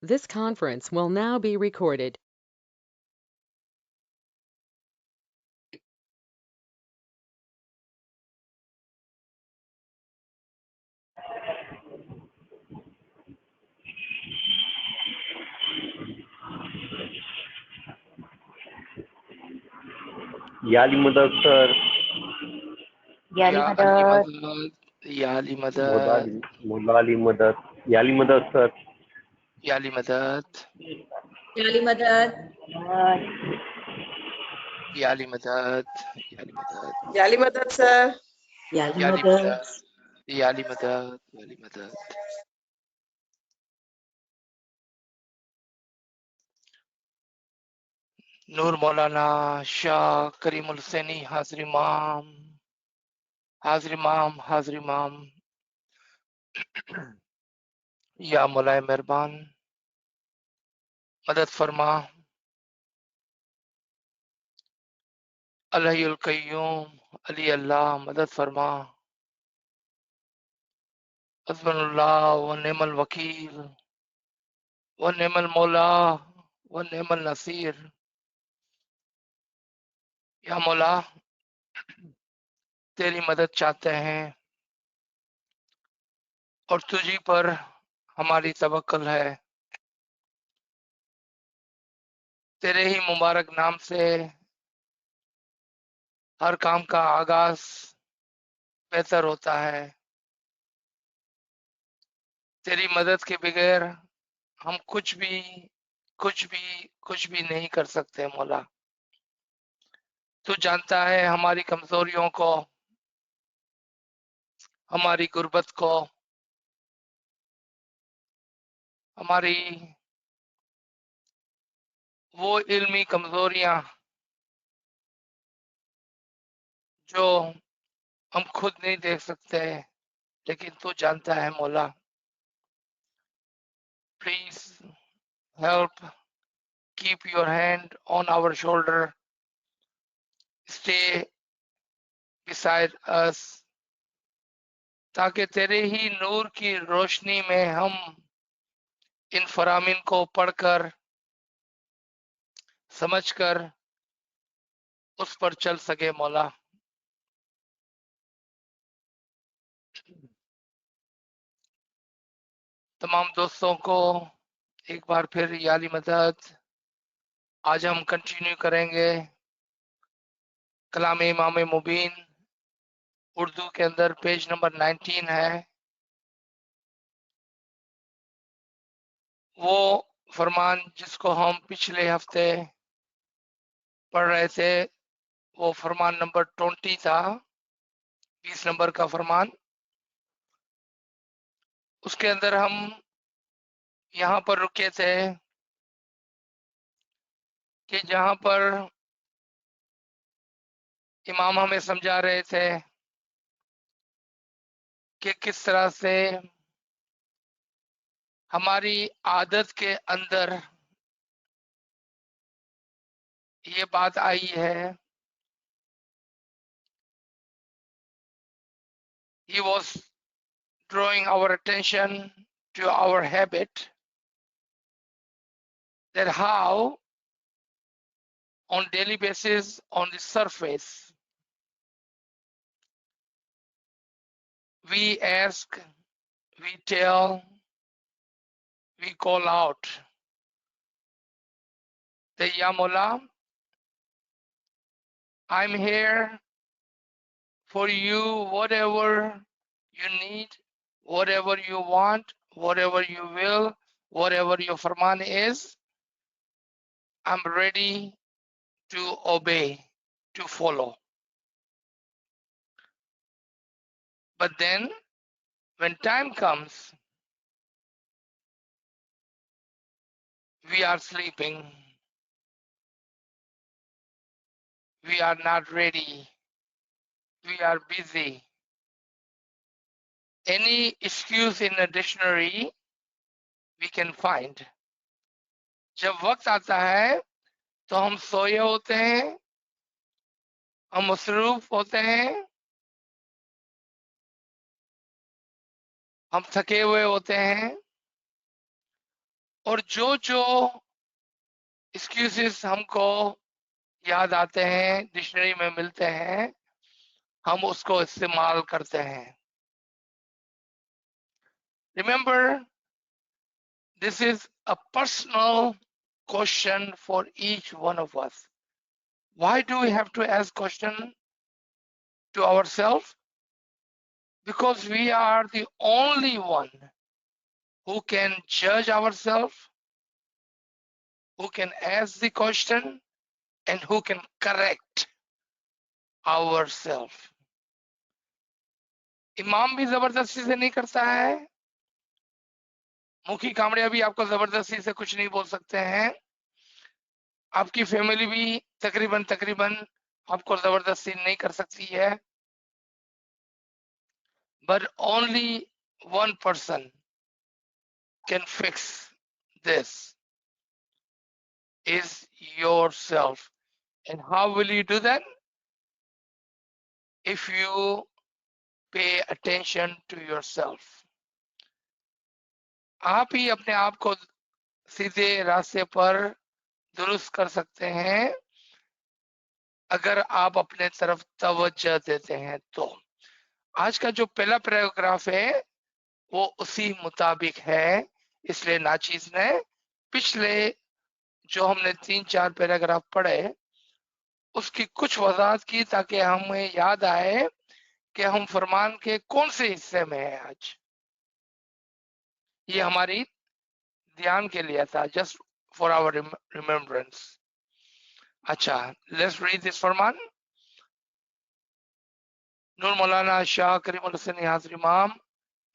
This conference will now be recorded. याली मदद sir याली मदद याली मोलाली मदद मोलाली मदद याली मदद सर याली मदद याली मदद याली मदद याली मदद याली मदद सर याली याली मदद मदद याली मदद याली मदद नूर मौलाना शाह करीमुल हुसैनी हाजिर इमाम हाजिर इमाम हाजिर इमाम या मौलाए मेहरबान मदद फरमा अलहयुल कय्यूम अली अल्लाह मदद फरमा हस्बुनल्लाह व निअमल वकील व निअमल मौला व निअमल नसीर या मौला तेरी मदद चाहते हैं और तुझी पर हमारी तवक्कुल है। तेरे ही मुबारक नाम से हर काम का आगाज बेहतर होता है। तेरी मदद के बगैर हम कुछ भी नहीं कर सकते मौला। तू जानता है हमारी कमजोरियों को, हमारी गुर्बत को, हमारी वो इल्मी कमजोरियां जो हम खुद नहीं देख सकते, लेकिन तू जानता है मौला। Please help, keep your hand on our shoulder, stay beside us, ताकि तेरे ही नूर की रोशनी में हम इन फरामीन को पढ़कर समझकर उस पर चल सके मौला। तमाम दोस्तों को एक बार फिर याली मदद। आज हम कंटिन्यू करेंगे कलाम इमाम मुबीन, उर्दू के अंदर पेज नंबर 19 है। वो फरमान जिसको हम पिछले हफ्ते पढ़ रहे थे, वो फरमान नंबर 20 था, 20 नंबर का फरमान। उसके अंदर हम यहाँ पर रुके थे कि जहाँ पर इमाम हमें समझा रहे थे कि किस तरह से हमारी आदत के अंदर ये बात आई है। He was drawing our attention to our habit, that how on daily basis on the surface we ask, we tell, we call out that Ya Mola, I'm here for you, whatever you need, whatever you want, whatever you will, whatever your farman is, I'm ready to obey, to follow. But then when time comes, we are sleeping, we are not ready, we are busy. Any excuse in a dictionary we can find. जब वक्त आता है तो हम सोए होते हैं, हम मसरूफ होते हैं, हम थके हुए होते हैं और जो जो एक्सक्यूजेस हमको याद आते हैं, डिक्शनरी में मिलते हैं, हम उसको इस्तेमाल करते हैं. Remember, this is a personal question for each one of us. Why do we have to ask question to ourselves? Because we are the only one who can judge ourselves, who can ask the question, and who can correct ourselves. इमाम भी जबरदस्ती से नहीं करता है, मुखी कामड़िया भी आपको जबरदस्ती से कुछ नहीं बोल सकते हैं, आपकी फैमिली भी तकरीबन आपको जबरदस्ती नहीं कर सकती है. But only one person can fix this, is yourself. And how will you do that? If you pay attention to yourself. आप ही अपने आप को सीधे रास्ते पर दुरुस्त कर सकते हैं अगर आप अपने तरफ तवज्जो देते हैं तो. आज का जो पहला पैराग्राफ है वो उसी मुताबिक है, इसलिए नाचीज ने पिछले जो हमने 3-4 पैराग्राफ पढ़े उसकी कुछ वजाहत की ताकि हमें याद आए कि हम फरमान के कौन से हिस्से में हैं आज. ये हमारी ध्यान के लिए था, जस्ट फॉर आवर रिमेम्बरेंस. अच्छा, लेट्स रीड दिस फरमान. नूर मौलाना शाह करीमुल हसन हाज़िर इमाम,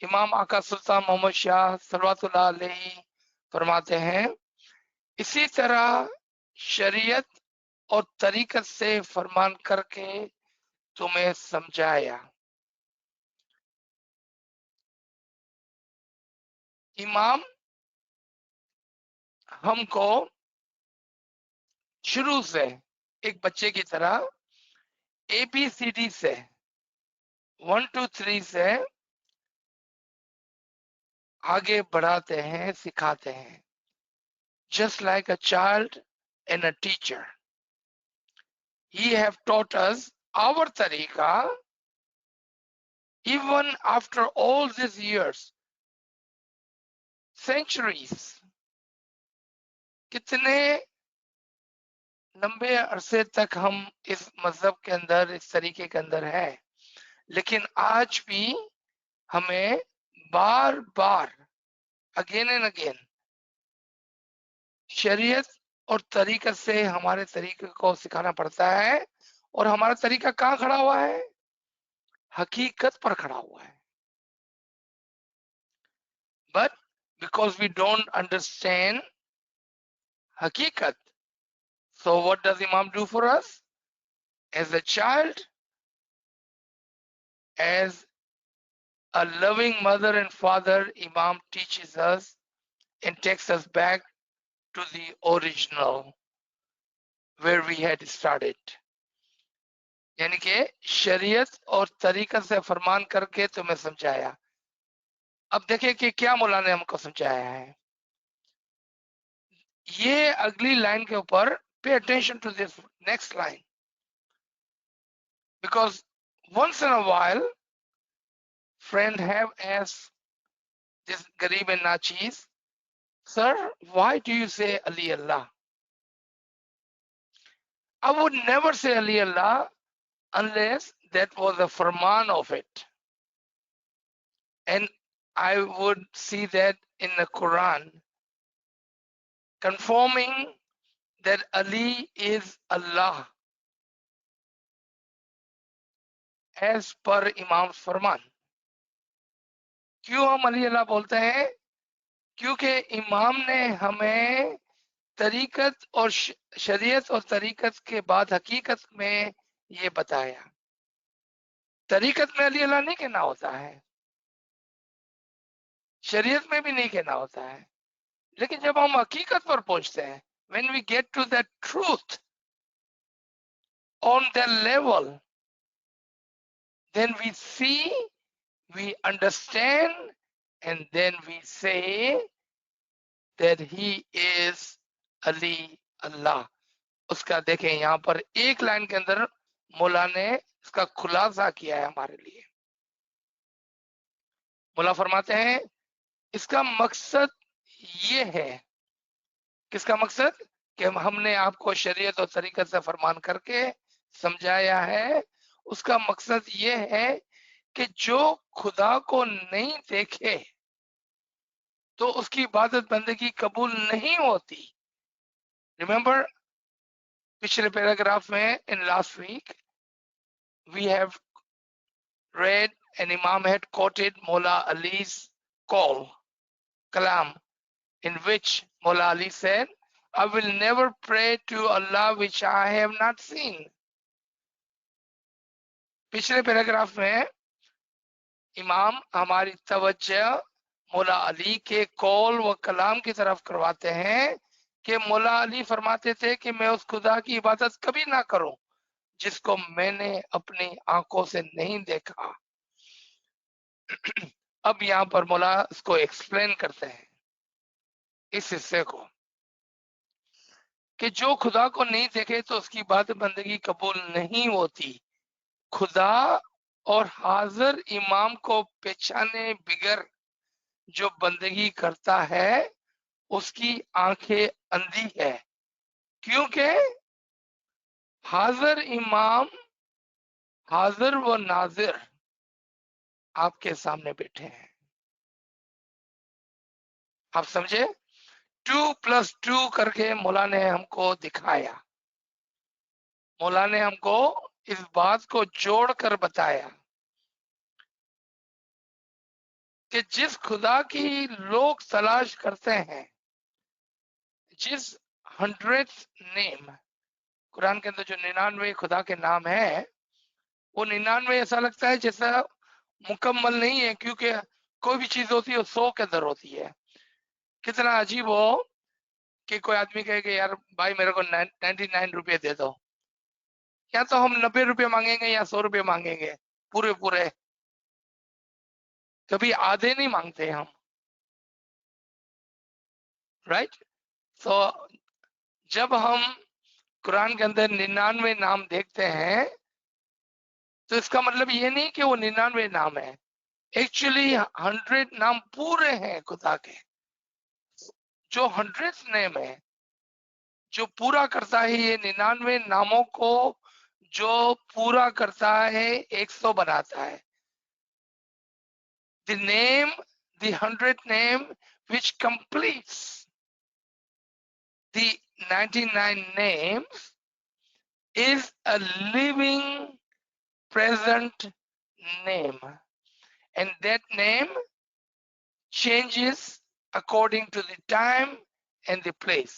इमाम आका सुल्तान मोहम्मद शाह सल्लल्लाहु अलैहि फरमाते हैं, इसी तरह शरीयत और तरीकत से फरमान करके तुम्हें समझाया. इमाम हमको शुरू से एक बच्चे की तरह ABCD से 1 2 3 से आगे बढ़ाते हैं, सिखाते हैं. Just like a child and a teacher, he have taught us our tariqa even after all these years, centuries. कितने लंबे अरसे तक हम इस मजहब के अंदर, इस तरीके के अंदर है, लेकिन आज भी हमें बार बार अगेन एंड अगेन शरीयत और तरीकत से हमारे तरीके को सिखाना पड़ता है. और हमारा तरीका कहाँ खड़ा हुआ है? हकीकत पर खड़ा हुआ है. But because we don't understand hakikat, so what does Imam do for us? As a child, as a loving mother and father, Imam teaches us and takes us back to the original where we had started. यानी कि शरीयत और तरीकत से फरमान करके तुम्हें समझाया. अब देखिए कि क्या मौला ने हमको समझाया है. ये अगली लाइन के ऊपर पे attention to this next line, because once in a while friend have asked this Garib and Nachis, sir, why do you say Ali Allah? I would never say Ali Allah unless that was a farman of it, and I would see that in the Quran confirming that Ali is Allah as per Imam's फरमान. क्यों हम अली अल्लाह बोलते हैं? क्योंकि इमाम ने हमें तरीकत और शरीयत और तरीकत के बाद हकीकत में ये बताया. तरीकत में अली अल्लाह नहीं कहना होता है, शरीयत में भी नहीं कहना होता है, लेकिन जब हम हकीकत पर पहुंचते हैं, when we get to that truth on that level, then we see, we understand, and then we say that he is Ali Allah। उसका देखें यहाँ पर एक लाइन के अंदर मौला ने इसका खुलासा किया है हमारे लिए। मौला फरमाते हैं इसका मकसद ये है, किसका मकसद, कि हमने आपको शरीयत और तरीकत से फरमान करके समझाया है। उसका मकसद ये है कि जो खुदा को नहीं देखे तो उसकी इबादत बंदगी कबूल नहीं होती। रिमेंबर पिछले पैराग्राफ में in last week we have read and Imam had quoted Mullah Ali's call, kalam, in which Mullah Ali said, I will never pray to Allah which I have not seen। पिछले paragraph में इमाम हमारी तवज्जो मौला अली के कौल व कलाम की तरफ करवाते हैं कि मौला अली फरमाते थे कि मैं उस खुदा की इबादत कभी ना करूं जिसको मैंने अपनी आंखों से नहीं देखा। अब यहाँ पर मौला इसको एक्सप्लेन करते हैं इस हिस्से को कि जो खुदा को नहीं देखे तो उसकी इबादत बंदगी कबूल नहीं होती। खुदा और हाजिर इमाम को पहचाने बिगर जो बंदगी करता है उसकी आंखें अंधी है, क्योंकि हाजिर इमाम हाजिर व नाजिर आपके सामने बैठे हैं। आप समझे? 2+2 करके मौला ने हमको दिखाया, मौला ने हमको इस बात को जोड़कर बताया कि जिस खुदा की लोग तलाश करते हैं, जिस 100th नेम, कुरान के अंदर जो 99 खुदा के नाम है वो 99 ऐसा लगता है जैसा मुकम्मल नहीं है, क्योंकि कोई भी चीज होती है 100 के अंदर होती है। कितना अजीब हो कि कोई आदमी कहे कि यार भाई मेरे को 99 रुपये दे दो, या तो हम 90 रुपये मांगेंगे या 100 रुपये मांगेंगे पूरे पूरे, कभी आधे नहीं मांगते हम, राइट। तो जब हम कुरान के अंदर 99 नाम देखते हैं तो इसका मतलब ये नहीं कि वो 99 नाम है, एक्चुअली 100 नाम पूरे हैं खुदा के। जो 100th नेम है जो पूरा करता है ये 99 नामों को, जो पूरा करता है 100 बनाता है। The name, the 100th name which completes the 99 names is a living present name, and that name changes according to the time and the place।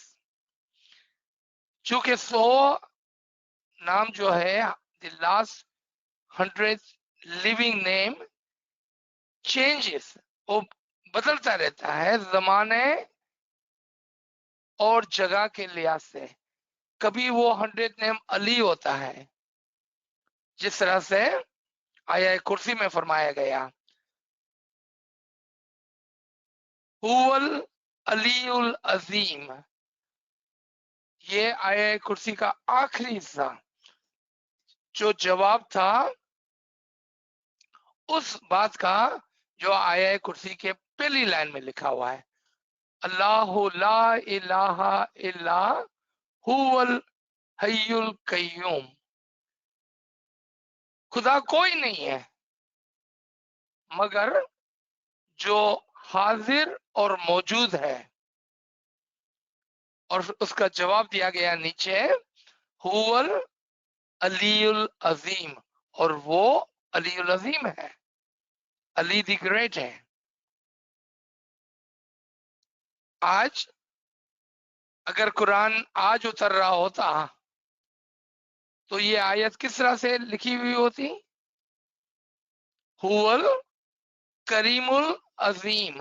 चूंकि 100 नाम जो है, the last 100th living name changes, वो बदलता रहता है जमाने और जगह के लिहाज से। कभी वो 100th नेम अली होता है, जिस तरह से आया कुर्सी में फरमाया गया, हुवल अलीउल अजीम। ये आया कुर्सी का आखिरी हिस्सा जो जवाब था उस बात का जो आया कुर्सी के पहली लाइन में लिखा हुआ है, अल्लाहु ला इलाहा इल्ला हुवल हय्युल कय्यूम। खुदा कोई नहीं है मगर जो हाजिर और मौजूद है, और उसका जवाब दिया गया नीचे, हुवल अलीउल अजीम, और वो अलीउल अजीम है, अली द ग्रेट है। आज अगर कुरान आज उतर रहा होता तो ये आयत किस तरह से लिखी हुई होती, हुवल करीमुल अजीम,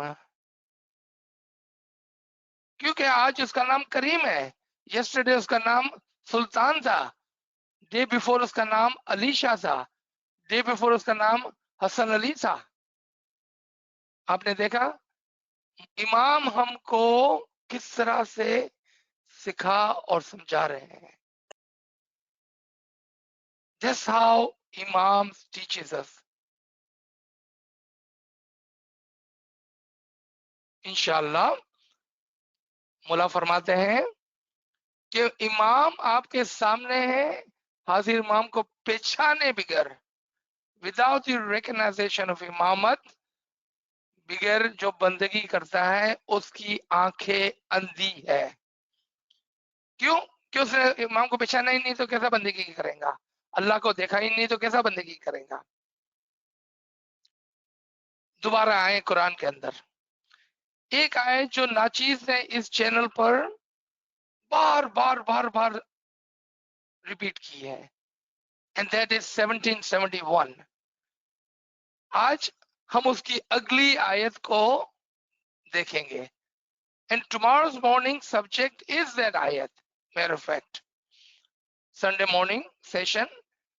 क्योंकि आज उसका नाम करीम है। यस्टरडे उसका नाम सुल्तान था, डे बिफोर उसका नाम अली शाह था, डे बिफोर उसका नाम हसन अली था। आपने देखा, इमाम हमको किस तरह से सिखा और समझा रहे हैं। That's how Imam teaches us. इंशाल्लाह मुला फरमाते हैं कि इमाम आपके सामने है, हाजिर इमाम को पहचाने बिगर, विदाउट द रिकग्नाइजेशन ऑफ इमामत, बिगर जो बंदगी करता है उसकी आंखें अंधी है। क्यों? क्यों? उसने इमाम को पहचाना ही नहीं तो कैसा बंदगी करेगा? अल्लाह को देखा ही नहीं तो कैसा बंदगी करेगा? दोबारा आए कुरान के अंदर, एक आयत जो नाचीज ने इस चैनल पर बार बार बार बार रिपीट की है, एंड दैट इज 1771। आज हम उसकी अगली आयत को देखेंगे, and tomorrow's morning subject is that आयत। Matter of fact, Sunday morning session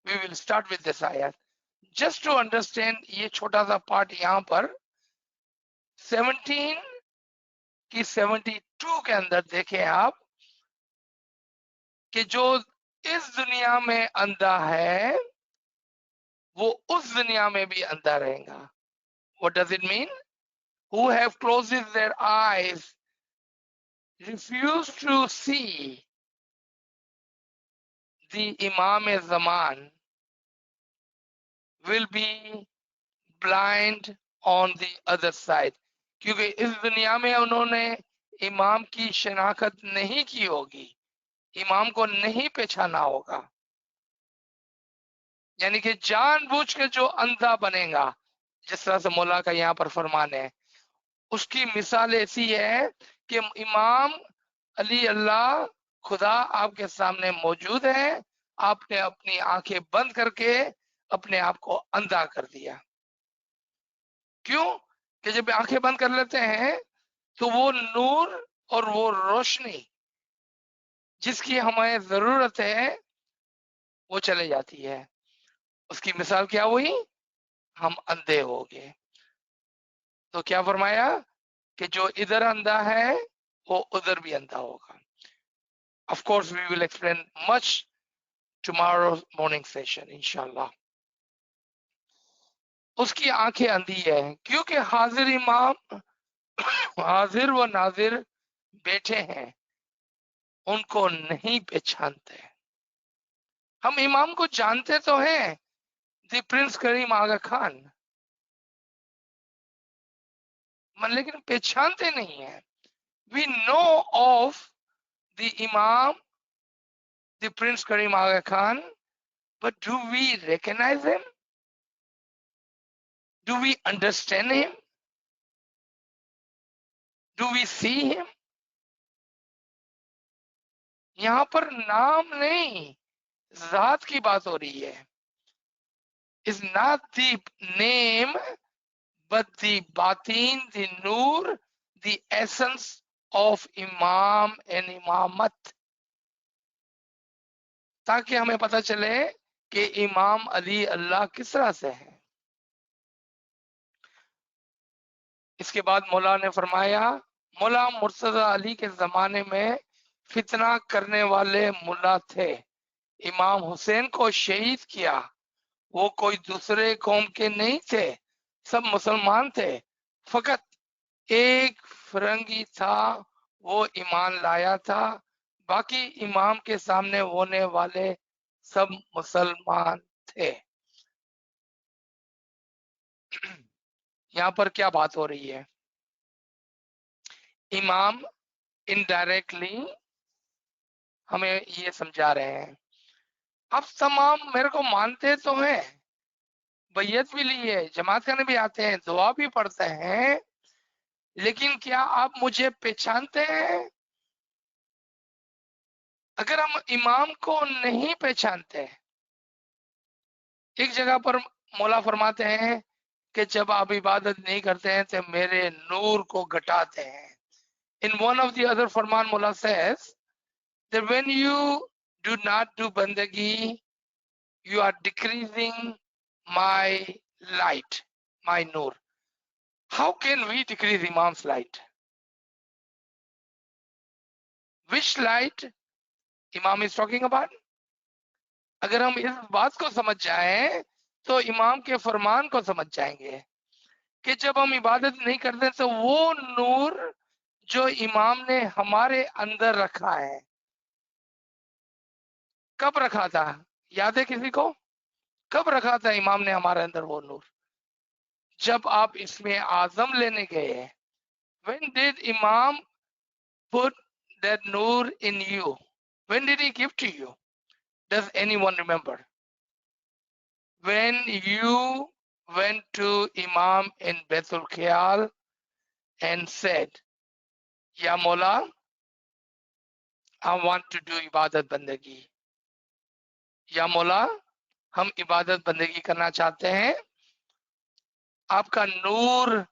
we will start with this आयत, जस्ट टू अंडरस्टैंड। ये छोटा सा पार्ट यहाँ पर 17 की 72 के अंदर देखें आप कि जो इस दुनिया में अंधा है वो उस दुनिया में भी अंधा रहेगा। What does it mean? Who have closed their eyes, refuse to see the Imam Zaman, will be blind on the other side. क्योंकि इस दुनिया में उन्होंने इमाम की शनाख्त नहीं की होगी, इमाम को नहीं पहचाना होगा, यानी कि जानबूझ के जो अंधा बनेगा, जिस तरह से मौला का यहाँ पर फरमान है, उसकी मिसाल ऐसी है कि इमाम अली अल्लाह खुदा आपके सामने मौजूद है, आपने अपनी आंखें बंद करके अपने आप को अंधा कर दिया। क्यों? कि जब आंखें बंद कर लेते हैं तो वो नूर और वो रोशनी जिसकी हमें जरूरत है वो चले जाती है। उसकी मिसाल क्या हुई? हम अंधे हो गए। तो क्या फरमाया कि जो इधर अंधा है वो उधर भी अंधा होगा। Of course we will explain much tomorrow morning session इंशाल्लाह। उसकी आंखें अंधी है क्योंकि हाजिर इमाम, हाजिर व नाजिर बैठे हैं, उनको नहीं पहचानते। हम इमाम को जानते तो हैं, द प्रिंस करीम आगा खान, लेकिन पहचानते नहीं है। We know of the Imam, the Prince Karim Aga Khan, but do we recognize him? Do we understand him? Do we see him? यहाँ पर नाम नहीं, जात की बात हो रही है। Is not the name, but the batin, the nur, the essence of Imam and Imamat, ताकि हमें पता चले कि इमाम अली अल्लाह किस तरह से है। इसके बाद मौला ने फरमाया, मौला मुर्तजा अली के जमाने में फितना करने वाले मुल्ला थे, इमाम हुसैन को शहीद किया, वो कोई दूसरे कौम के नहीं थे, सब मुसलमान थे, फकत एक फिरंगी था वो ईमान लाया था, बाकी इमाम के सामने होने वाले सब मुसलमान थे। यहाँ पर क्या बात हो रही है? इमाम इनडायरेक्टली हमें ये समझा रहे हैं, आप तमाम मेरे को मानते तो हैं, बैयत भी ली है, जमात करने भी आते हैं, दुआ भी पढ़ते हैं, लेकिन क्या आप मुझे पहचानते हैं? अगर हम इमाम को नहीं पहचानते, एक जगह पर मौला फरमाते हैं कि जब आप इबादत नहीं करते हैं तो मेरे नूर को घटाते हैं। In one of the other फरमान मौला says that when you do not do bandagi, you are decreasing my light, my nur. How can we decrease Imam's light? Which light Imam is talking about? अगर हम इस बात को समझ जाएं तो इमाम के फरमान को समझ जाएंगे कि जब हम इबादत नहीं करते तो वो नूर जो इमाम ने हमारे अंदर रखा है, कब रखा था? याद है किसी को? कब रखा था इमाम ने हमारे अंदर वो नूर? जब आप इसमें आजम लेने गए। When did Imam put that nur in you? When did he give to you? Does anyone remember? When you went to Imam in Baitul Khayal and said, Ya Mola, I want to do ibadat bandagi. Ya Mola, हम इबादत बंदगी करना चाहते हैं, आपका नूर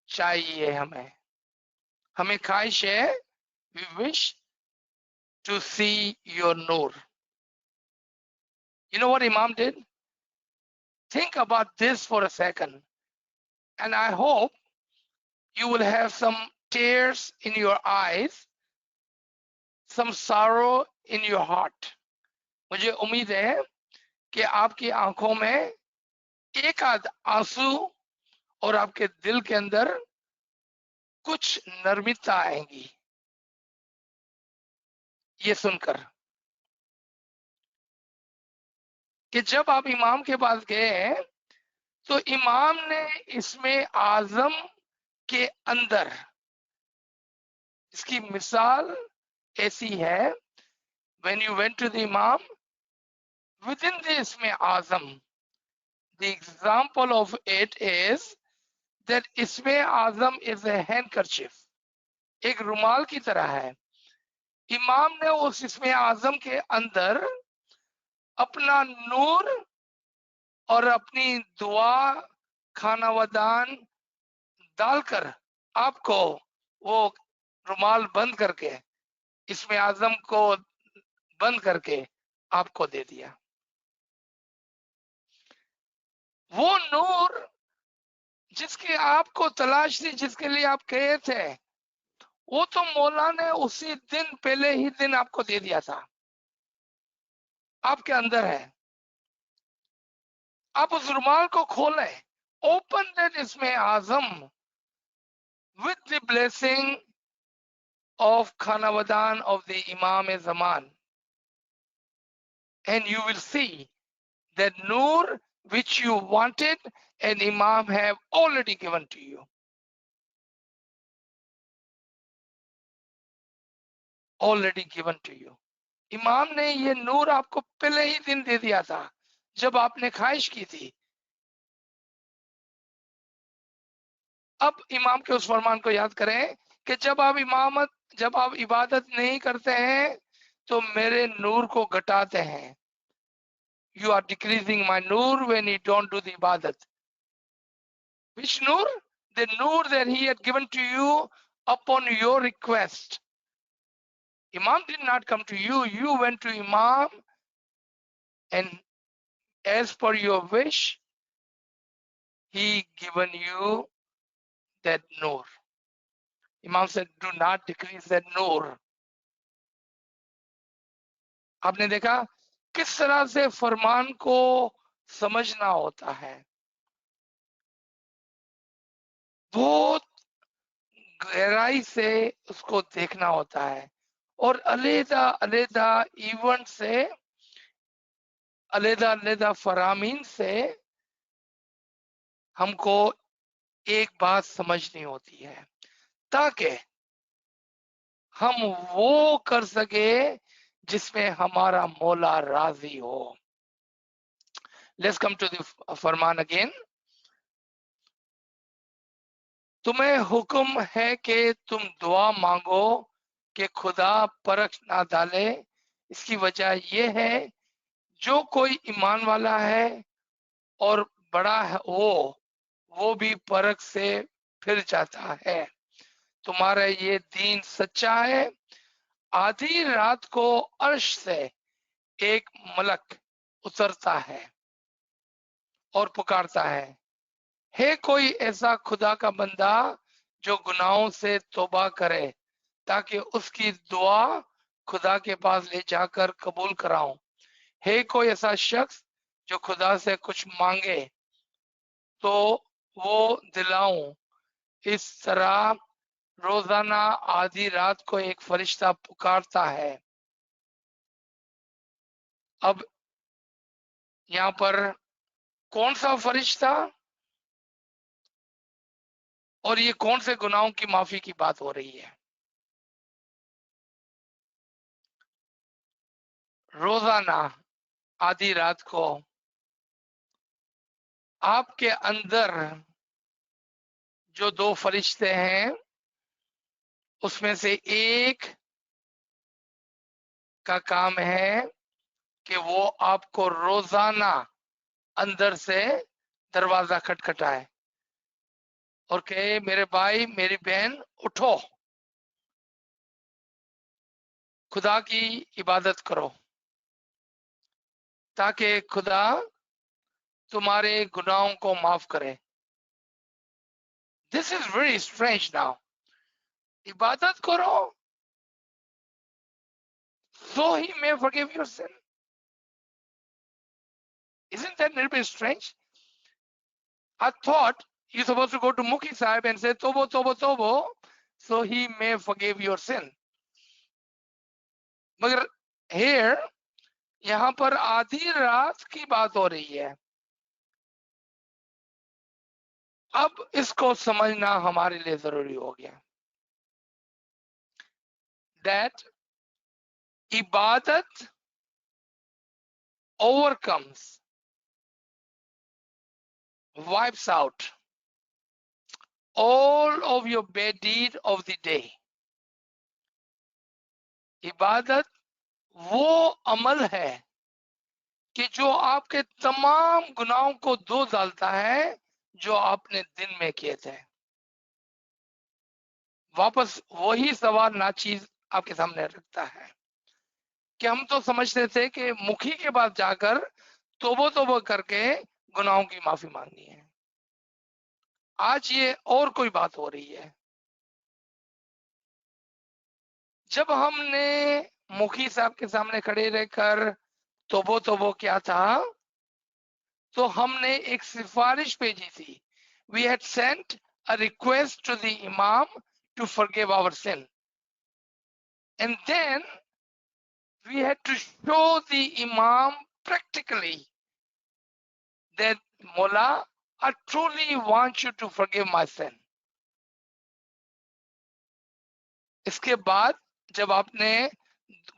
चाहिए हमें, हमें ख्वाहिश है, we wish to see your nur. You know what Imam did? Think about this for a second, and I hope you will have some tears in your eyes, some sorrow in your heart. मुझे उम्मीद है कि आपकी आंखों में एक आध आंसू और आपके दिल के अंदर कुछ नर्मिता आएंगी ये सुनकर कि जब आप इमाम के पास गए तो इमाम ने इसमें आजम के अंदर, इसकी मिसाल ऐसी है, when you went to the imam, within the isme azam, the example of it is that isme azam is a handkerchief, एक रुमाल की तरह है। इमाम ने उस इसमें आजम के अंदर अपना नूर और अपनी दुआ खाना वदान डालकर आपको वो रुमाल बंद करके, इसमें आजम को बंद करके आपको दे दिया। वो नूर जिसकी आपको तलाश थी, जिसके लिए आप गए थे, वो तो मौला ने उसी दिन, पहले ही दिन आपको दे दिया था, आपके अंदर है। आप उस रुमाल को खोलें, ओपन दैट इसमें आजम with the blessing of Khanawadan of the Imam Zaman, and you will see that Noor which you wanted and Imam have already given to you. Already given to you. इमाम ने ये नूर आपको पहले ही दिन दे दिया था जब आपने ख्वाहिश की थी। अब इमाम के उस फरमान को याद करें कि जब आप इबादत नहीं करते हैं तो मेरे नूर को घटाते हैं। You are decreasing my nur when you don't do the ibadat. Which nur? The nur that he had given to you upon your request. Imam did not come to you. You went to Imam, and as per your wish, he given you that nur. Imam said, do not decrease that nur. आपने देखा किस तरह से फरमान को समझना होता है, बहुत गहराई से उसको देखना होता है, और अलग अलग इवेंट से, अलग अलग फरामीन से हमको एक बात समझनी होती है ताकि हम वो कर सके जिसमें हमारा मौला राजी हो। लेट्स कम टू द फरमान अगेन। तुम्हें हुक्म है कि तुम दुआ मांगो कि खुदा परख ना डाले। इसकी वजह यह है जो कोई ईमान वाला है और बड़ा है वो भी परख से फिर जाता है। तुम्हारा ये दीन सच्चा है। आधी रात को अर्श से एक मलक उतरता है और पुकारता है कोई ऐसा खुदा का बंदा जो गुनाहों से तौबा करे ताकि उसकी दुआ खुदा के पास ले जाकर कबूल कराऊं। है कोई ऐसा शख्स जो खुदा से कुछ मांगे तो वो दिलाऊं। इस तरह रोजाना आधी रात को एक फरिश्ता पुकारता है। अब यहाँ पर कौन सा फरिश्ता और ये कौन से गुनाहों की माफी की बात हो रही है? रोजाना आधी रात को आपके अंदर जो दो फरिश्ते हैं उसमें से एक का काम है कि वो आपको रोजाना अंदर से दरवाजा खटखटाए और कहे मेरे भाई मेरी बहन उठो, खुदा की इबादत करो ताकि खुदा तुम्हारे गुनाहों को माफ करे। This is very strange. Now इबादत करो so he may forgive your sin. Isn't that a little bit strange? I thought you're supposed to go to Mukhi Sahib and say Tobo, Tobo, Tobo, so he may forgive your sin. मगर here यहाँ पर आधी रात की बात हो रही है। अब इसको समझना हमारे लिए जरूरी हो गया। That इबादत overcomes, wipes out all of your bad deed of the day. इबादत वो अमल है कि जो आपके तमाम गुनाहों को धो डालता है जो आपने दिन में किए थे। वापस वही सवाल नाचीज आपके सामने रखता है कि हम तो समझते थे कि मुखी के पास जाकर तोबो तोबो करके गुनाहों की माफी मांगनी है। आज ये और कोई बात हो रही है। जब हमने मुखी साहब के सामने खड़े रहकर तोबो तोबो किया था तो हमने एक सिफारिश भेजी थी। We had sent a request to the Imam to forgive our sin. And then we had to show the Imam practically that Mullah, I truly want you to forgive my sin. इसके बाद जब आपने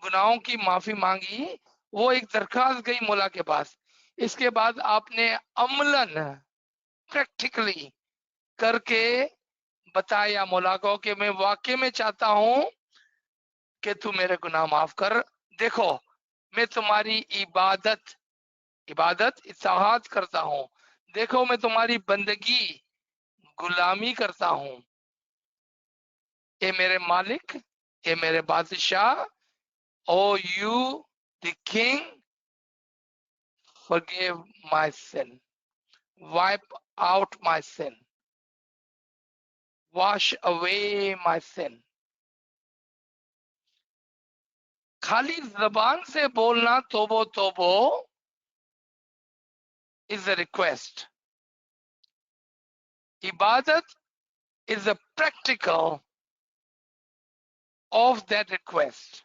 गुनाहों की माफी मांगी वो एक दरखास्त गई मुल्ला के पास। इसके बाद आपने अमलन प्रैक्टिकली करके बताया मुल्ला को कि मैं वाकई में चाहता हूं कि तू मेरे गुनाह माफ कर। देखो मैं तुम्हारी इबादत इत्तेहाद करता हूं। देखो मैं तुम्हारी बंदगी गुलामी करता हूं। ए मेरे मालिक, ए मेरे बादशाह, O you the king, forgive my sin, wipe out my sin, wash away my sin. खाली जबान से बोलना तोबो तोबो is a request. Ibadat is a practical of that request.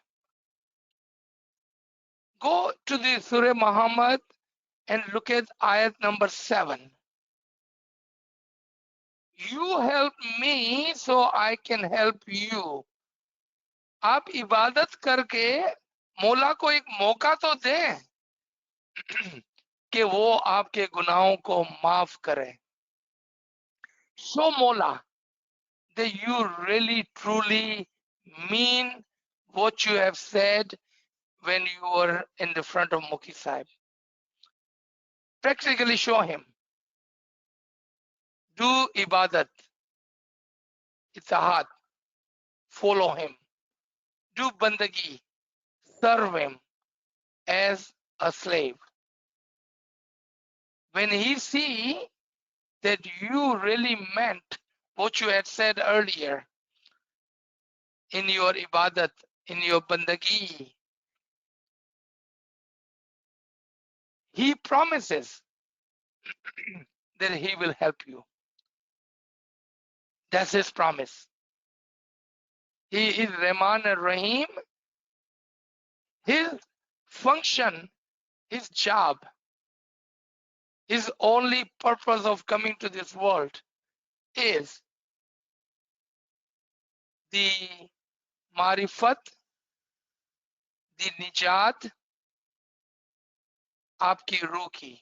Go to the Surah Muhammad and look at ayat number 7. You help me so I can help you. आप इबादत करके मौला को एक मौका तो दें कि वो आपके गुनाहों को माफ करे। Show मौला that you really truly mean what you have said when you were in the front of Mukhi Sahib. Practically show him. Do ibadat, ittihad, follow him. Do bandagi, serve him as a slave. When he see that you really meant what you had said earlier, in your ibadat, in your bandagi, he promises that he will help you. That's his promise. He is Rahman ar-Rahim. His function, his job, his only purpose of coming to this world is the marifat, the nijat, आपकी रूह की.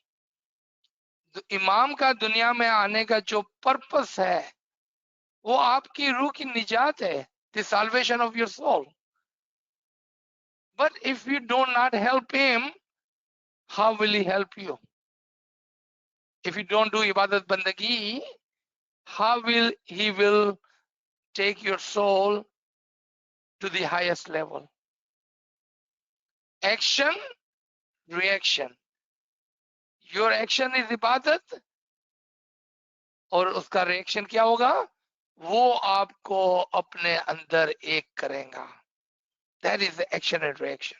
इमाम का दुनिया में आने का जो पर्पस है वो आपकी रूह की निजात है, the salvation of your soul. But if you do not help him, how will he help you? If you don't do ibadat bandagi, how will he will take your soul to the highest level? Action, reaction. Your action is ibadat और उसका reaction क्या होगा? वो आपको अपने अंदर एक करेगा. That is the action and reaction.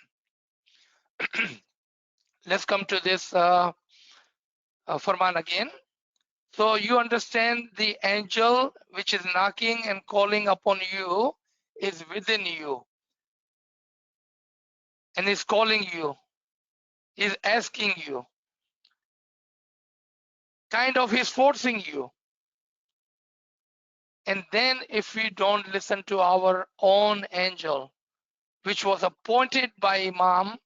Let's come to this Farman again. So you understand the angel which is knocking and calling upon you is within you and is calling you, is asking you, kind of is forcing you. And then if we don't listen to our own angel, which was appointed by Imam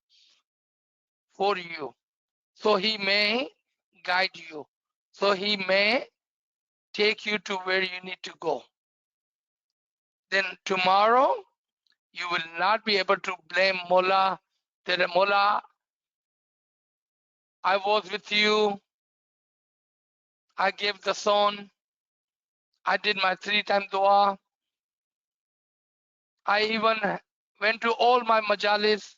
for you, so he may guide you, so he may take you to where you need to go, then tomorrow you will not be able to blame Mullah, that Mullah, I was with you, I gave the son, I did my 3-time dua, I even went to all my majalis.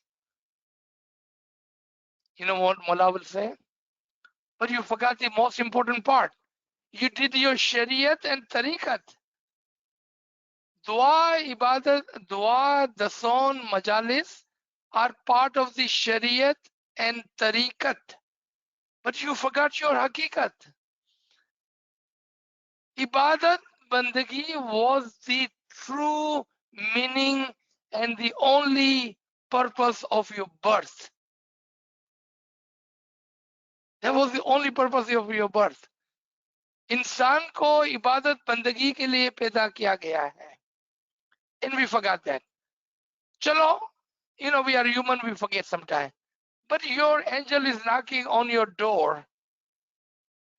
You know what Mullah will say? But you forgot the most important part. You did your shariat and tariqat. Dua, ibadat, dua, dason, majalis are part of the shariat and tariqat. But you forgot your hakikat. Ibadat, bandagi was the true meaning and the only purpose of your birth. That was the only purpose of your birth. इंसान को इबादत बंदगी के लिए पैदा किया गया है. And we forgot that. Chalo, you know, we are human, we forget sometimes. But your angel is knocking on your door,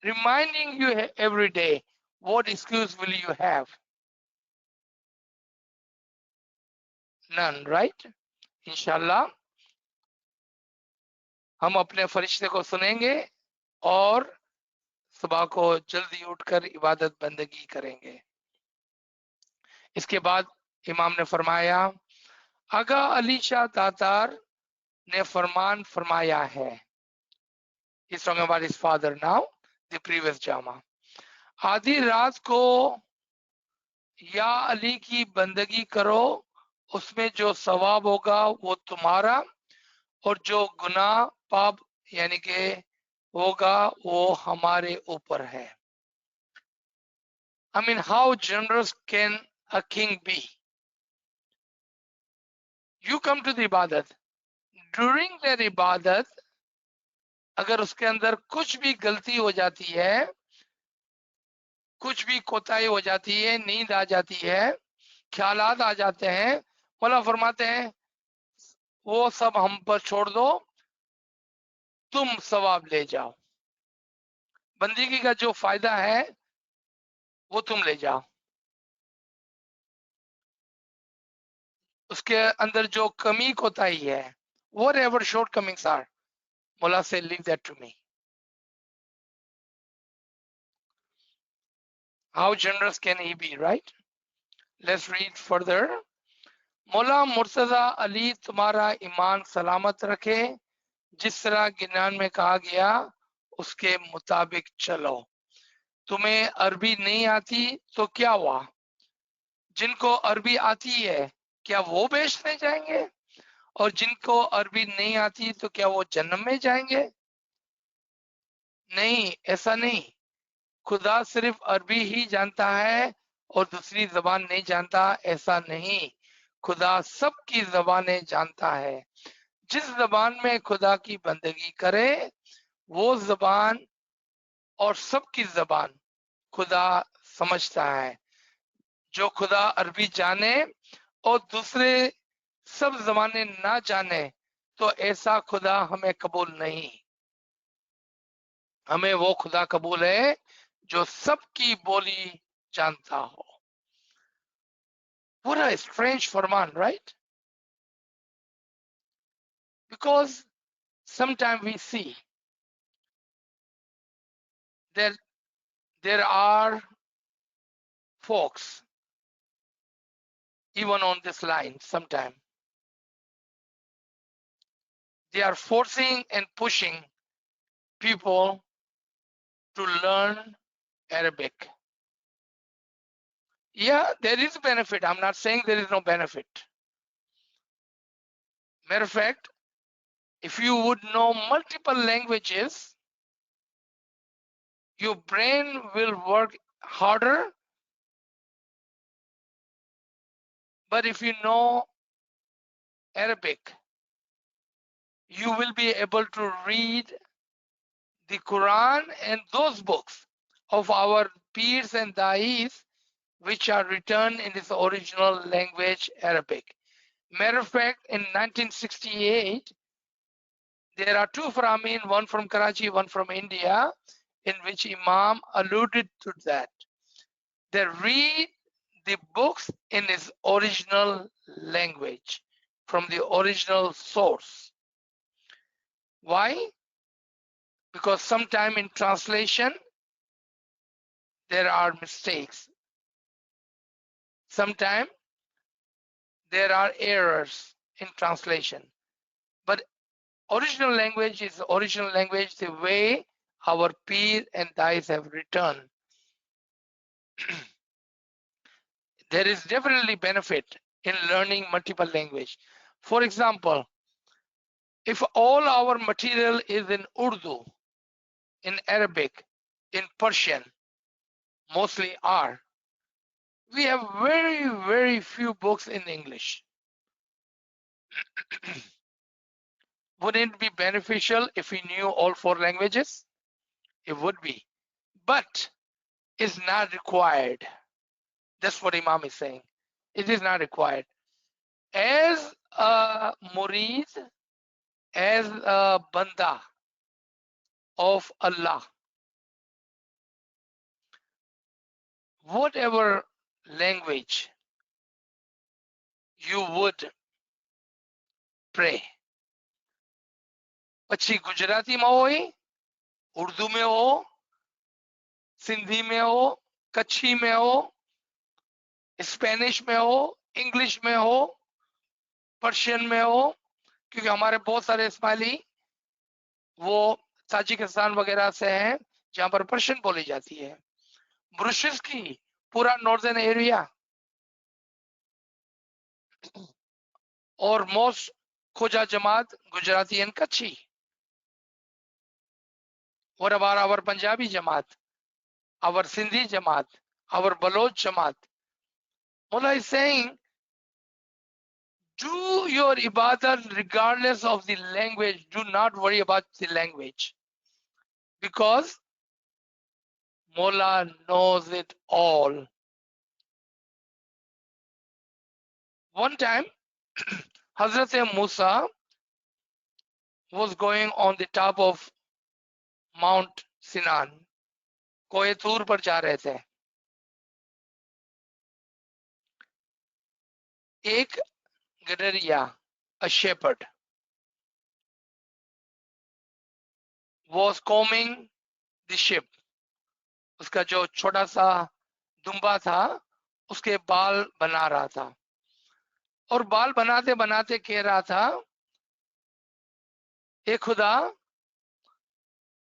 reminding you every day, what excuse will you have? None, right? Inshallah, हम अपने फरिश्ते को सुनेंगे और सुबह को जल्दी उठकर इबादत बंदगी करेंगे. इसके बाद इमाम ने फरमाया, आगा अली शाह तातार ने फरमान फरमाया है. He's talking about his father now, the previous Jama. आधी रात को या अली की बंदगी करो, उसमें जो सवाब होगा वो तुम्हारा और जो गुनाह पाप यानी के होगा वो हमारे ऊपर है. I mean, how generous can a king be? You come to the ibadat. During their ibadat, अगर उसके अंदर कुछ भी गलती हो जाती है, कुछ भी कोताही हो जाती है, नींद आ जाती है, ख्यालात आ जाते हैं, मौला फरमाते हैं वो सब हम पर छोड़ दो, तुम सवाब ले जाओ. बंदगी का जो फायदा है वो तुम ले जाओ. उसके अंदर जो कमी कोताही है, whatever shortcomings are, Mullah said, leave that to me. How generous can he be, right? Let's read further. Mullah Murtaza Ali तुम्हारा ईमान सलामत रखे, जिस तरह गिनान में कहा गया उसके मुताबिक चलो. तुम्हें अरबी नहीं आती तो क्या हुआ? जिनको अरबी आती है क्या वो बेचने जाएंगे? और जिनको अरबी नहीं आती तो क्या वो जन्नत में जाएंगे? नहीं, ऐसा नहीं। खुदा सिर्फ अरबी ही जानता है और दूसरी जबान नहीं जानता, ऐसा नहीं। खुदा सबकी जबानें जानता है। जिस जबान में खुदा की बंदगी करे वो जबान और सबकी जबान खुदा समझता है। जो खुदा अरबी जाने और दूसरे सब जबानें ना जाने तो ऐसा खुदा हमें कबूल नहीं। हमें वो खुदा कबूल है जो सबकी बोली जानता हो। What a strange Farman, right? Because sometimes we see that there are folks even on this line, sometimes they are forcing and pushing people to learn Arabic. Yeah, there is benefit. I'm not saying there is no benefit. Matter of fact, if you would know multiple languages, your brain will work harder. But if you know Arabic, you will be able to read the Quran and those books of our peers and da'is which are written in its original language, Arabic. Matter of fact, in 1968, there are two Farman, one from Karachi, one from India, in which Imam alluded to that. They read the books in its original language, from the original source. Why? Because sometime in translation, there are mistakes. Sometimes there are errors in translation. But original language is original language the way our peer and dais have written. There is definitely benefit in learning multiple language. For example, if all our material is in Urdu, in Arabic, in Persian, mostly are, we have very, very few books in English. Wouldn't it be beneficial if we knew all four languages? It would be, but it's not required. That's what Imam is saying. It is not required. As a murid, as a banda of Allah, whatever language you would pray, પછી ગુજરાતીમાં હોય, ઉર્દू में हो, सिंधी में हो, कच्छी में हो, Spanish में हो, इंग्लिश में हो, पर्शियन में हो, क्योंकि हमारे बहुत सारे इस्माइली वो ताजिकिस्तान वगैरह से हैं जहां पर पर्शियन बोली जाती है। ब्रुशिस की पूरा नॉर्दर्न एरिया और मोस्ट खोजा जमात Gujarati and Kutchi. What about our Punjabi Jamaat, our Sindhi Jamaat, our Baloch Jamaat? Mullah is saying, do your ibadat regardless of the language. Do not worry about the language, because Mullah knows it all. One time, Hazrat Musa was going on the top of Mount Sinan. कोहे तूर पर जा रहे थे। एक गडरिया, a shepherd, was combing the sheep. उसका जो छोटा सा दुम्बा था उसके बाल बना रहा था, और बाल बनाते बनाते कह रहा था, ए खुदा,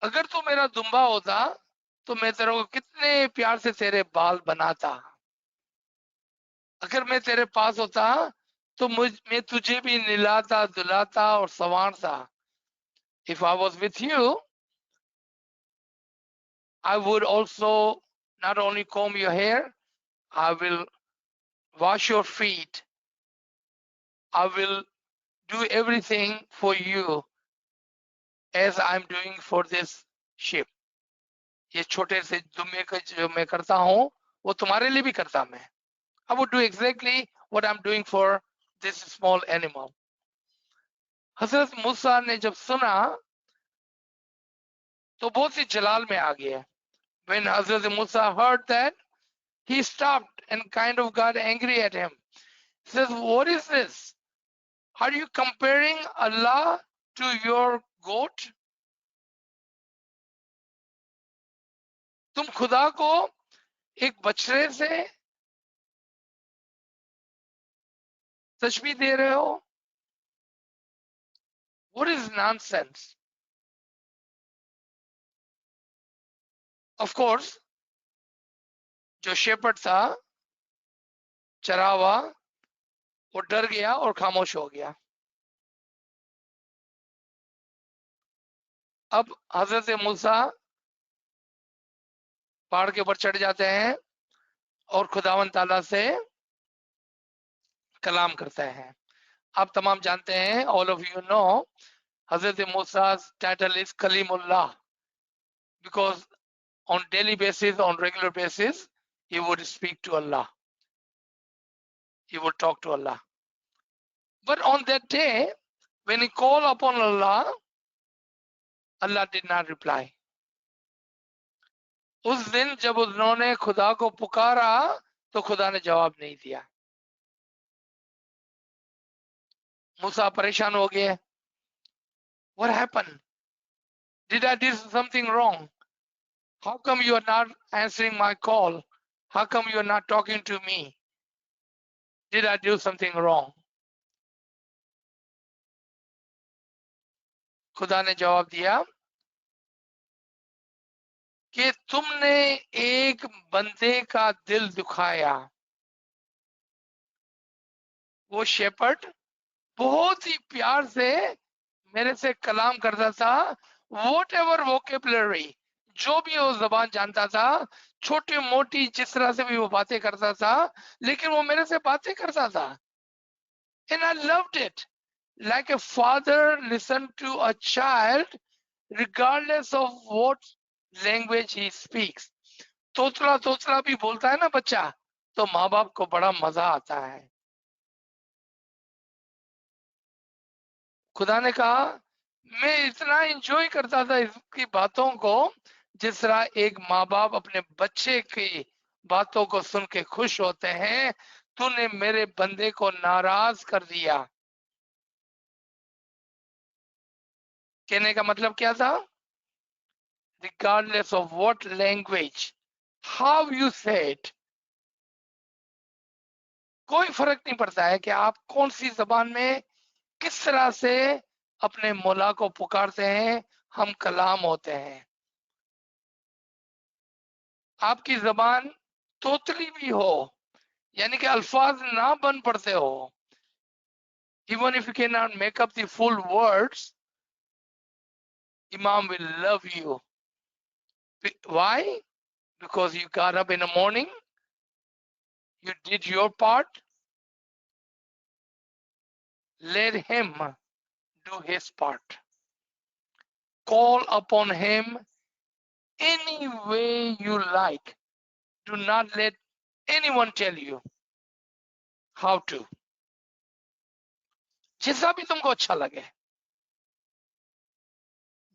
अगर तू मेरा दुम्बा होता तो मैं तेरे को कितने प्यार से तेरे बाल बनाता। अगर मैं तेरे पास होता तो मैं तुझे भी निलाता दुलाता और संवारता. If I was with you, I would also not only comb your hair, I will wash your feet. I will do everything for you as I'm doing for this ship. ये छोटे से दुम्बे का जो मैं करता हूँ वो तुम्हारे लिए भी करता मैं. I would do exactly what I'm doing for this small animal. हजरत मूसा ने जब सुना तो बहुत ही जलाल में आ गया. When Hazrat Musa heard that, he stopped and kind of got angry at him. He says, what is this? Are you comparing Allah to your goat? तुम खुदा को एक बछड़े से तशबीह दे रहे हो? What is nonsense? Of course, जो shepherd था, चरावा, वो डर गया और खामोश हो गया. अब हजरत मूसा पहाड़ के ऊपर चढ़ जाते हैं और खुदावन ताला से कलाम करते हैं. आप तमाम जानते हैं, all of you know, Hazrat Musa's title is Kalimullah, because on daily basis, on regular basis, he would speak to Allah. He would talk to Allah. But on that day, when he called upon Allah, Allah did not reply. उस दिन जब उन्होंने खुदा को पुकारा तो खुदा ने जवाब नहीं दिया. मूसा परेशान हो गए. What happened? Did I do something wrong? How come you are not answering my call? How come you are not talking to me? Did I do something wrong? खुदा ने जवाब दिया कि तुमने एक बंदे का दिल दुखाया. वो शेपर्ड बहुत ही प्यार से मेरे से कलाम करता था. whatever vocabulary, जो भी वो जबान जानता था, छोटी मोटी जिस तरह से भी वो बातें करता था, लेकिन वो मेरे से बातें करता था. And I loved it. Like a father listened to a child regardless of what language he speaks. तोतला तोतला भी बोलता है ना बच्चा, तो माँ बाप को बड़ा मजा आता है. खुदा ने कहा मैं इतना एंजॉय करता था इसकी बातों को जिस तरह एक माँ बाप अपने बच्चे की बातों को सुन के खुश होते हैं. तूने मेरे बंदे को नाराज कर दिया. कहने का मतलब क्या था? Regardless of what language, how you say it, कोई फर्क नहीं पड़ता है कि आप कौन सी जबान में किस तरह से अपने मौला को पुकारते हैं. हम कलाम होते हैं. आपकी जबान तोतली भी हो, यानी कि अल्फाज ना बन पड़ते हो, even if you cannot make up the full words, Imam will love you. Why? Because you got up in the morning, you did your part, let him do his part. Call upon him any way you like. Do not let anyone tell you how to. जैसा भी तुमको अच्छा लगे,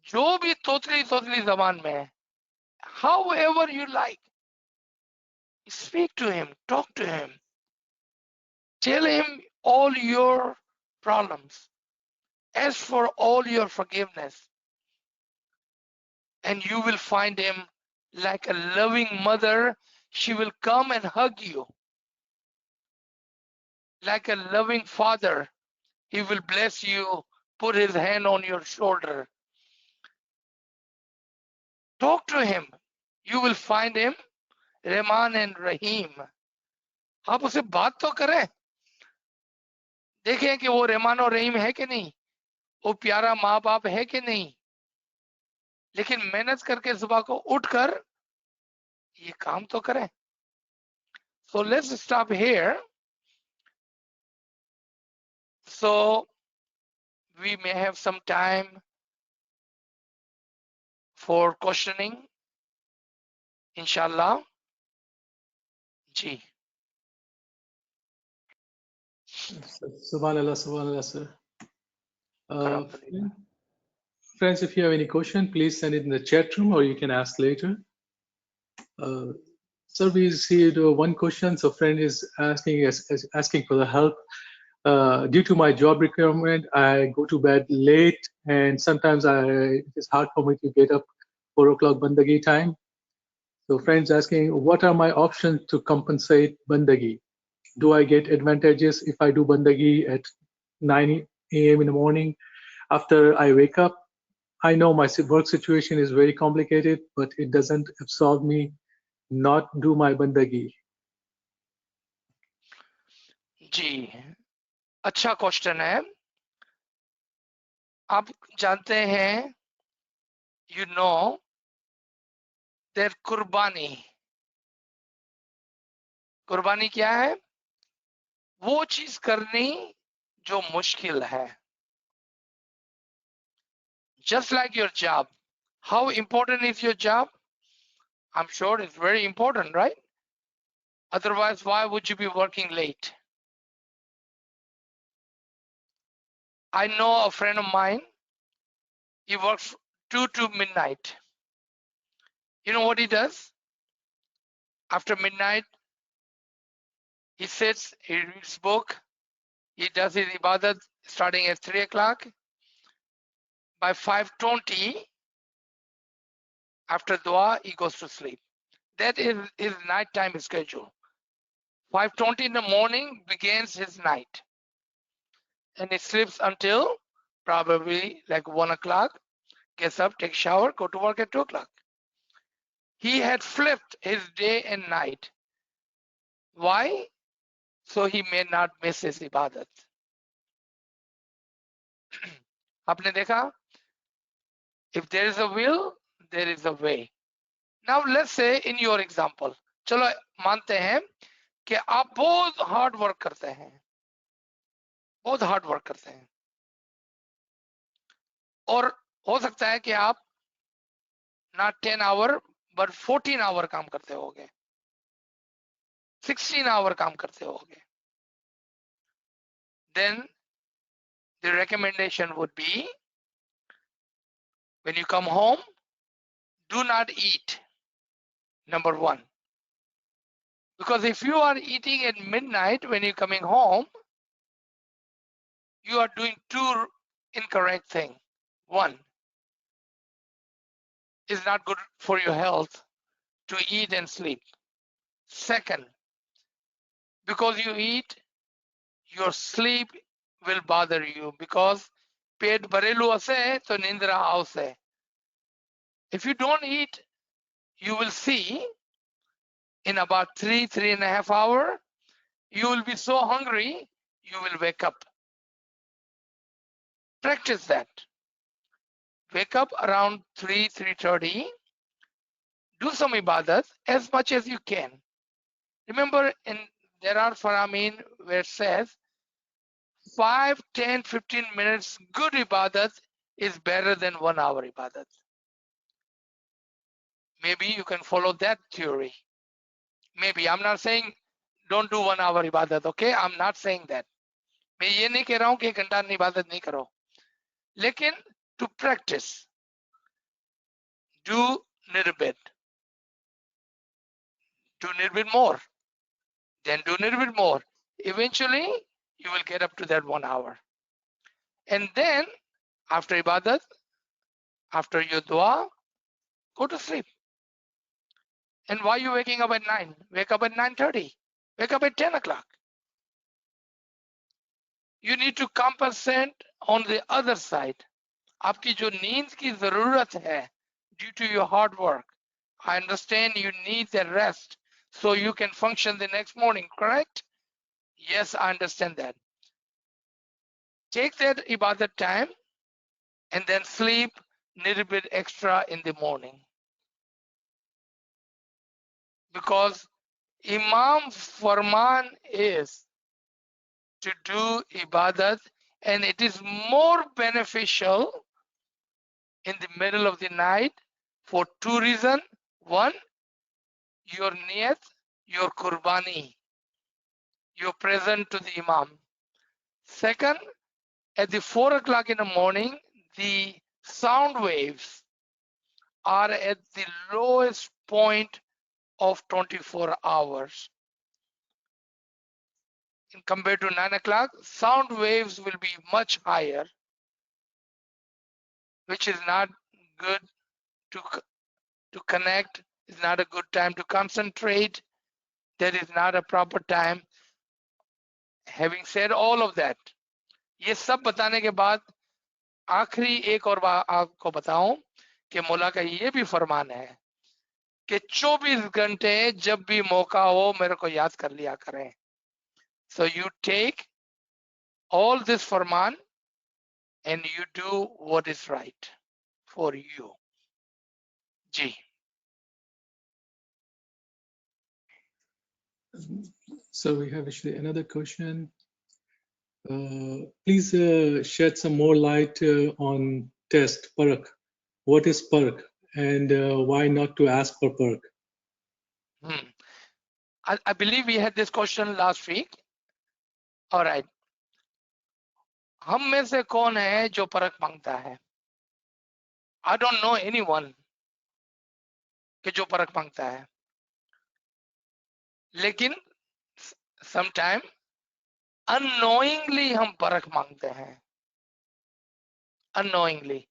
जो भी तोतली तोतली जबान में है, however you like, speak to him, talk to him, tell him all your problems, ask for all your forgiveness, and you will find him like a loving mother. She will come and hug you. Like a loving father, he will bless you, put his hand on your shoulder. Talk to him. You will find him Rahman and Rahim. आप उसे बात तो करें. देखें कि वो रहमान और रहीम है कि नहीं, वो प्यारा माँ बाप है कि नहीं, लेकिन मेहनत करके सुबह को उठकर ये काम तो करें. So let's stop here. So we may have some time for questioning, inshallah. Ji. Subhanallah, sir. Alhamdulillah. Friends, if you have any question, please send it in the chat room or you can ask later. Sir, we received one question. So friend is asking for the help. Due to my job requirement, I go to bed late and sometimes it's hard for me to get up 4 o'clock Bandagi time. So friends asking, what are my options to compensate Bandagi? Do I get advantages if I do Bandagi at 9 a.m. in the morning after I wake up? I know my work situation is very complicated, but it doesn't absolve me not do my Bandagi. जी, अच्छा question है. आप जानते हैं, you know that कुर्बानी क्या है? वो चीज करनी जो मुश्किल है. Just like your job. How important is your job? I'm sure it's very important, right? Otherwise, why would you be working late? I know a friend of mine, he works 2 to midnight. You know what he does? After midnight, he sits, he reads book, he does his ibadat starting at 3 o'clock. By 5:20, after dua, he goes to sleep. That is his nighttime schedule. 5:20 in the morning begins his night. And he sleeps until probably like 1 o'clock, gets up, takes shower, go to work at 2 o'clock. He had flipped his day and night. Why? So he may not miss his ibadat. आपने देखा? If there is a will, there is a way. Now let's say in your example, चलो मानते हैं कि आप बहुत hard work करते हैं, बहुत हार्ड वर्क करते हैं, और हो सकता है कि आप not 10 hour but 14 hour काम करते होगे, 16 hour काम करते होगे. Then the recommendation would be, when you come home, do not eat, number one. Because if you are eating at midnight when you're coming home, you are doing two incorrect things. One, it's not good for your health to eat and sleep. Second, because you eat, your sleep will bother you because पेट भरेलू असे तो निंद्रा आवसे. If you don't eat, you will see in about 3.5 hours, you will be so hungry, you will wake up. Practice that. Wake up around 3:30, do some ibadat as much as you can. Remember, there are Farman where it says 5, 10, 15 minutes good ibadat is better than 1 hour ibadat. Maybe you can follow that theory. Maybe. I'm not saying don't do 1 hour ibadat, okay? I'm not saying that. मैं ये नहीं कह रहा हूं कि 1 घंटा इबादत नहीं करो, लेकिन to practice, do little bit more, then do a little bit more. Eventually, you will get up to that 1 hour. And then, after ibadat, after your dua, go to sleep. And why are you waking up at 9? Wake up at 9:30. Wake up at 10 o'clock. You need to compensate on the other side. आपकी जो नींद की जरूरत है due to your hard work. I understand you need the rest so you can function the next morning, correct? Yes, I understand that. take that ibadat time and then sleep a little bit extra in the morning, because Imam Farman is to do ibadat, and it is more beneficial in the middle of the night for two reasons. One, your niyat, your qurbani, you're present to the Imam. Second, at the 4 o'clock in the morning, the sound waves are at the lowest point of 24 hours. And compared to 9 o'clock, sound waves will be much higher, which is not good to connect. It's not a good time to concentrate. That is not a proper time. Having said all of that, ये सब बताने के बाद आखिरी एक और बात आपको बताऊं कि मौला का ये भी फरमान है कि 24 घंटे जब भी मौका हो मेरे को याद कर लिया करें. So you take all this Farman and you do what is right for you. Ji. So we have actually another question. Please shed some more light on test parak. What is parak, and why not to ask for parak? I believe we had this question last week. All right. हम में से कौन है जो परख मांगता है? I don't know anyone कि जो परख मांगता है. लेकिन sometime unknowingly हम परख मांगते हैं. Unknowingly.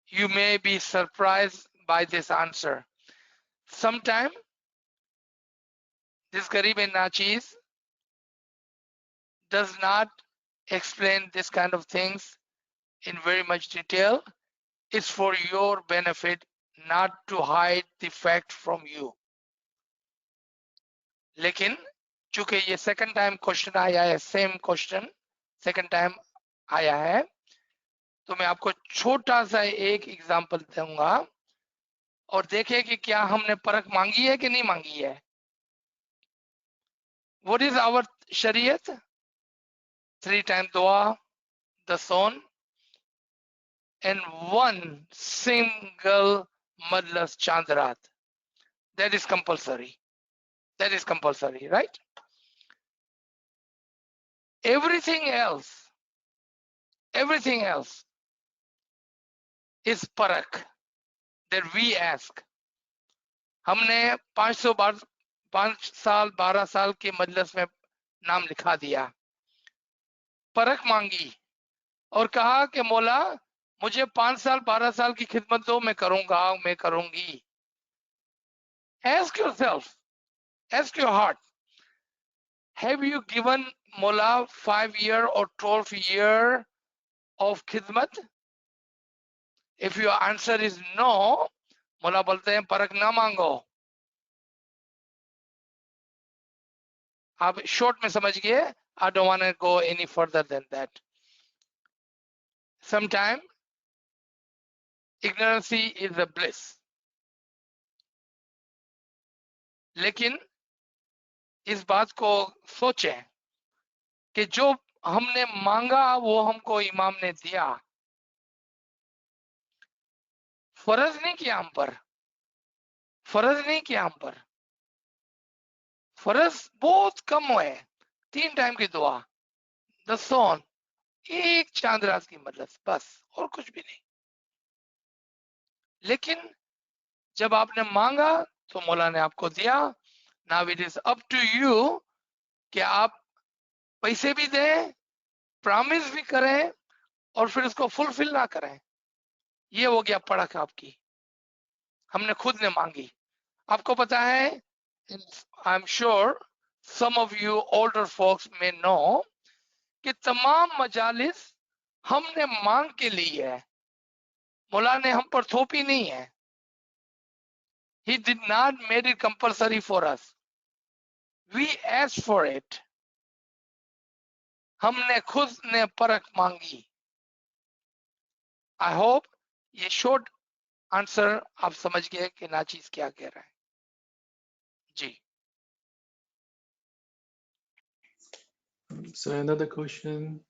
You may be surprised by this answer. Sometime this Garib and Nachis does not explain this kind of things in very much detail. It's for your benefit, not to hide the fact from you. लेकिन चूंकि ये second time question आया है, same question second time आया है, तो मैं आपको छोटा सा एक एग्जांपल दूंगा और देखें कि क्या हमने परख मांगी है कि नहीं मांगी है. What is our शरीयत? 3 times dua, the son, and 1 single madlas chandrat. That is compulsory. That is compulsory, right? Everything else is parak that we ask. हमने 5 साल 12 साल के मजलिस में नाम लिखा दिया, परख मांगी और कहा कि मौला मुझे 5 साल 12 साल की खिदमत दो, मैं करूंगा, मैं करूंगी. Ask yourself, ask your heart, have you given Mola 5 year or 12 year of khidmat? If your answer is no, Mola बोलते हैं परख ना मांगो. आप short में समझ गए. I don't want to go any further than that. Sometimes ignorance is a bliss. लेकिन इस बात को सोचें कि जो हमने मांगा वो हमको इमाम ने दिया. फर्ज नहीं किया हम पर, फर्ज नहीं किया हम पर. फर्ज बहुत कम हुए. 3 टाइम की दुआ, द सोन, एक चांद रात की मजलिस, बस और कुछ भी नहीं. लेकिन जब आपने मांगा तो मौला ने आपको दिया. Now it is up to you कि आप पैसे भी दें, प्रॉमिस भी करें और फिर उसको फुलफिल ना करें. ये हो गया पड़क आपकी. हमने खुद ने मांगी. आपको पता है, I am sure some of you older folks may know कि तमाम मजालिस हमने मांग के ली है. मौला ने हम पर थोपी नहीं है. He did not made it compulsory for us. We asked for it. हमने खुद ने परख मांगी। आई होप ये शॉर्ट आंसर आप समझ गए कि नाचीज क्या कह रहा है। जी। So another question.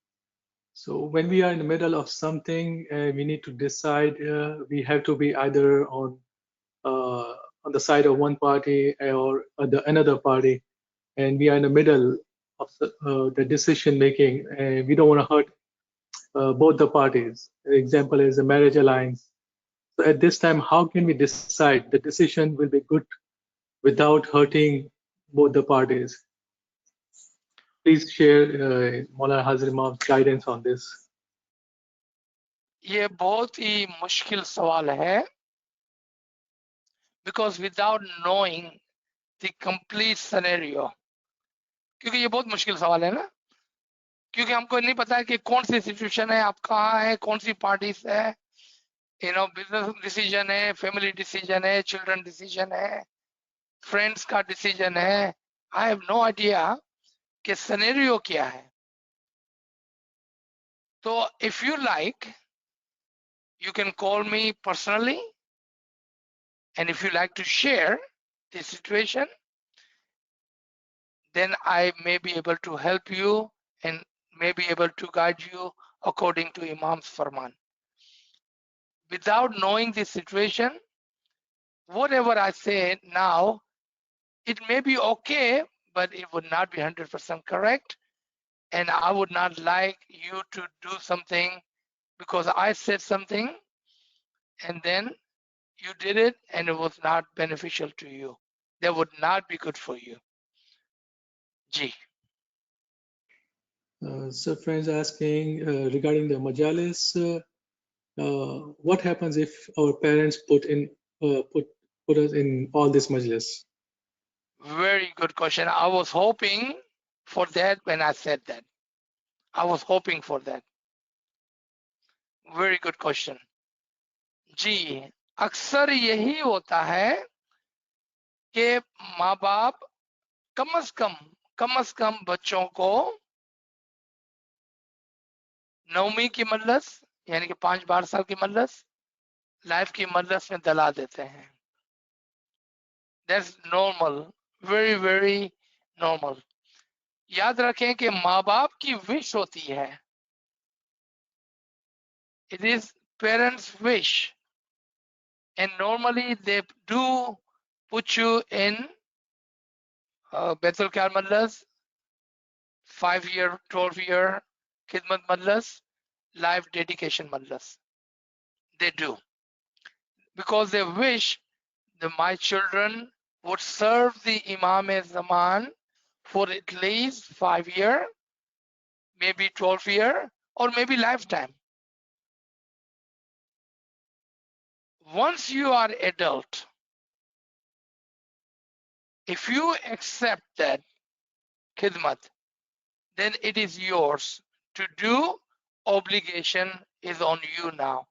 So when we are in the middle of something, we need to decide. We have to be either on the side of one party or another party, and we are in the middle of the decision making, and we don't want to hurt both the parties. An example is a marriage alliance. So at this time, how can we decide the decision will be good without hurting both the parties? Please share Maulana Hazir Imam's guidance on this. ये बहुत ही मुश्किल सवाल है, because without knowing the complete scenario, क्योंकि ये बहुत मुश्किल सवाल है ना, क्योंकि हमको नहीं पता है कि कौन सी सिचुएशन है, आप कहाँ है, कौन सी पार्टी है, बिजनेस डिसीजन है, फैमिली डिसीजन है, चिल्ड्रन डिसीजन है, फ्रेंड्स का डिसीजन है। आई हैव नो आइडिया कि सिनेरियो क्या है। तो if you like, you can call me personally, and if you like to share the situation, then I may be able to help you and may be able to guide you according to Imam's Farman. Without knowing the situation, whatever I say now, it may be okay, but it would not be 100% correct, and I would not like you to do something because I said something and then you did it and it was not beneficial to you. That would not be good for you. Ji. So friends asking regarding the majalis, what happens if our parents put us in all this majlis? Very good question. I was hoping for that when I said that. I was hoping for that. Very good question. जी, अक्सर यही होता है कि माँ बाप कम से कम बच्चों को 9वीं की मजलिस यानी कि 5-12 साल की मजलिस, लाइफ की मजलिस में दला देते हैं। That's normal, very very normal. याद रखें कि माँ बाप की विश होती है, it is parents' wish, and normally they do put you in Baitul Khair Madlas, 5-year, 12-year Khidmat Madlas, life dedication Madlas. They do, because they wish that my children would serve the Imam-e-Zaman for at least 5-year, maybe 12-year, or maybe lifetime. Once you are adult, if you accept that khidmat, then it is yours to do. Obligation is on you now.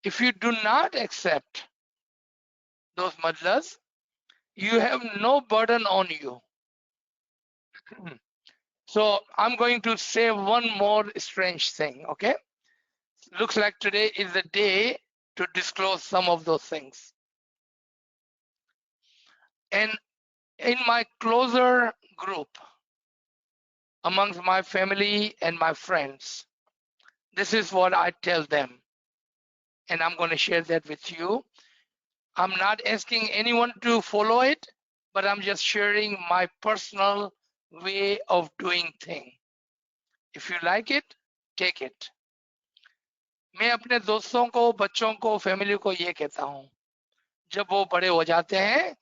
If you do not accept those madlas, you have no burden on you. So I'm going to say one more strange thing, okay? Looks like today is the day to disclose some of those things. And in my closer group, amongst my family and my friends, this is what I tell them. And I'm going to share that with you. I'm not asking anyone to follow it, but I'm just sharing my personal way of doing things. If you like it, take it. मैं अपने दोस्तों को, बच्चों को, family को ये कहता हूँ, जब वो बड़े हो जाते हैं,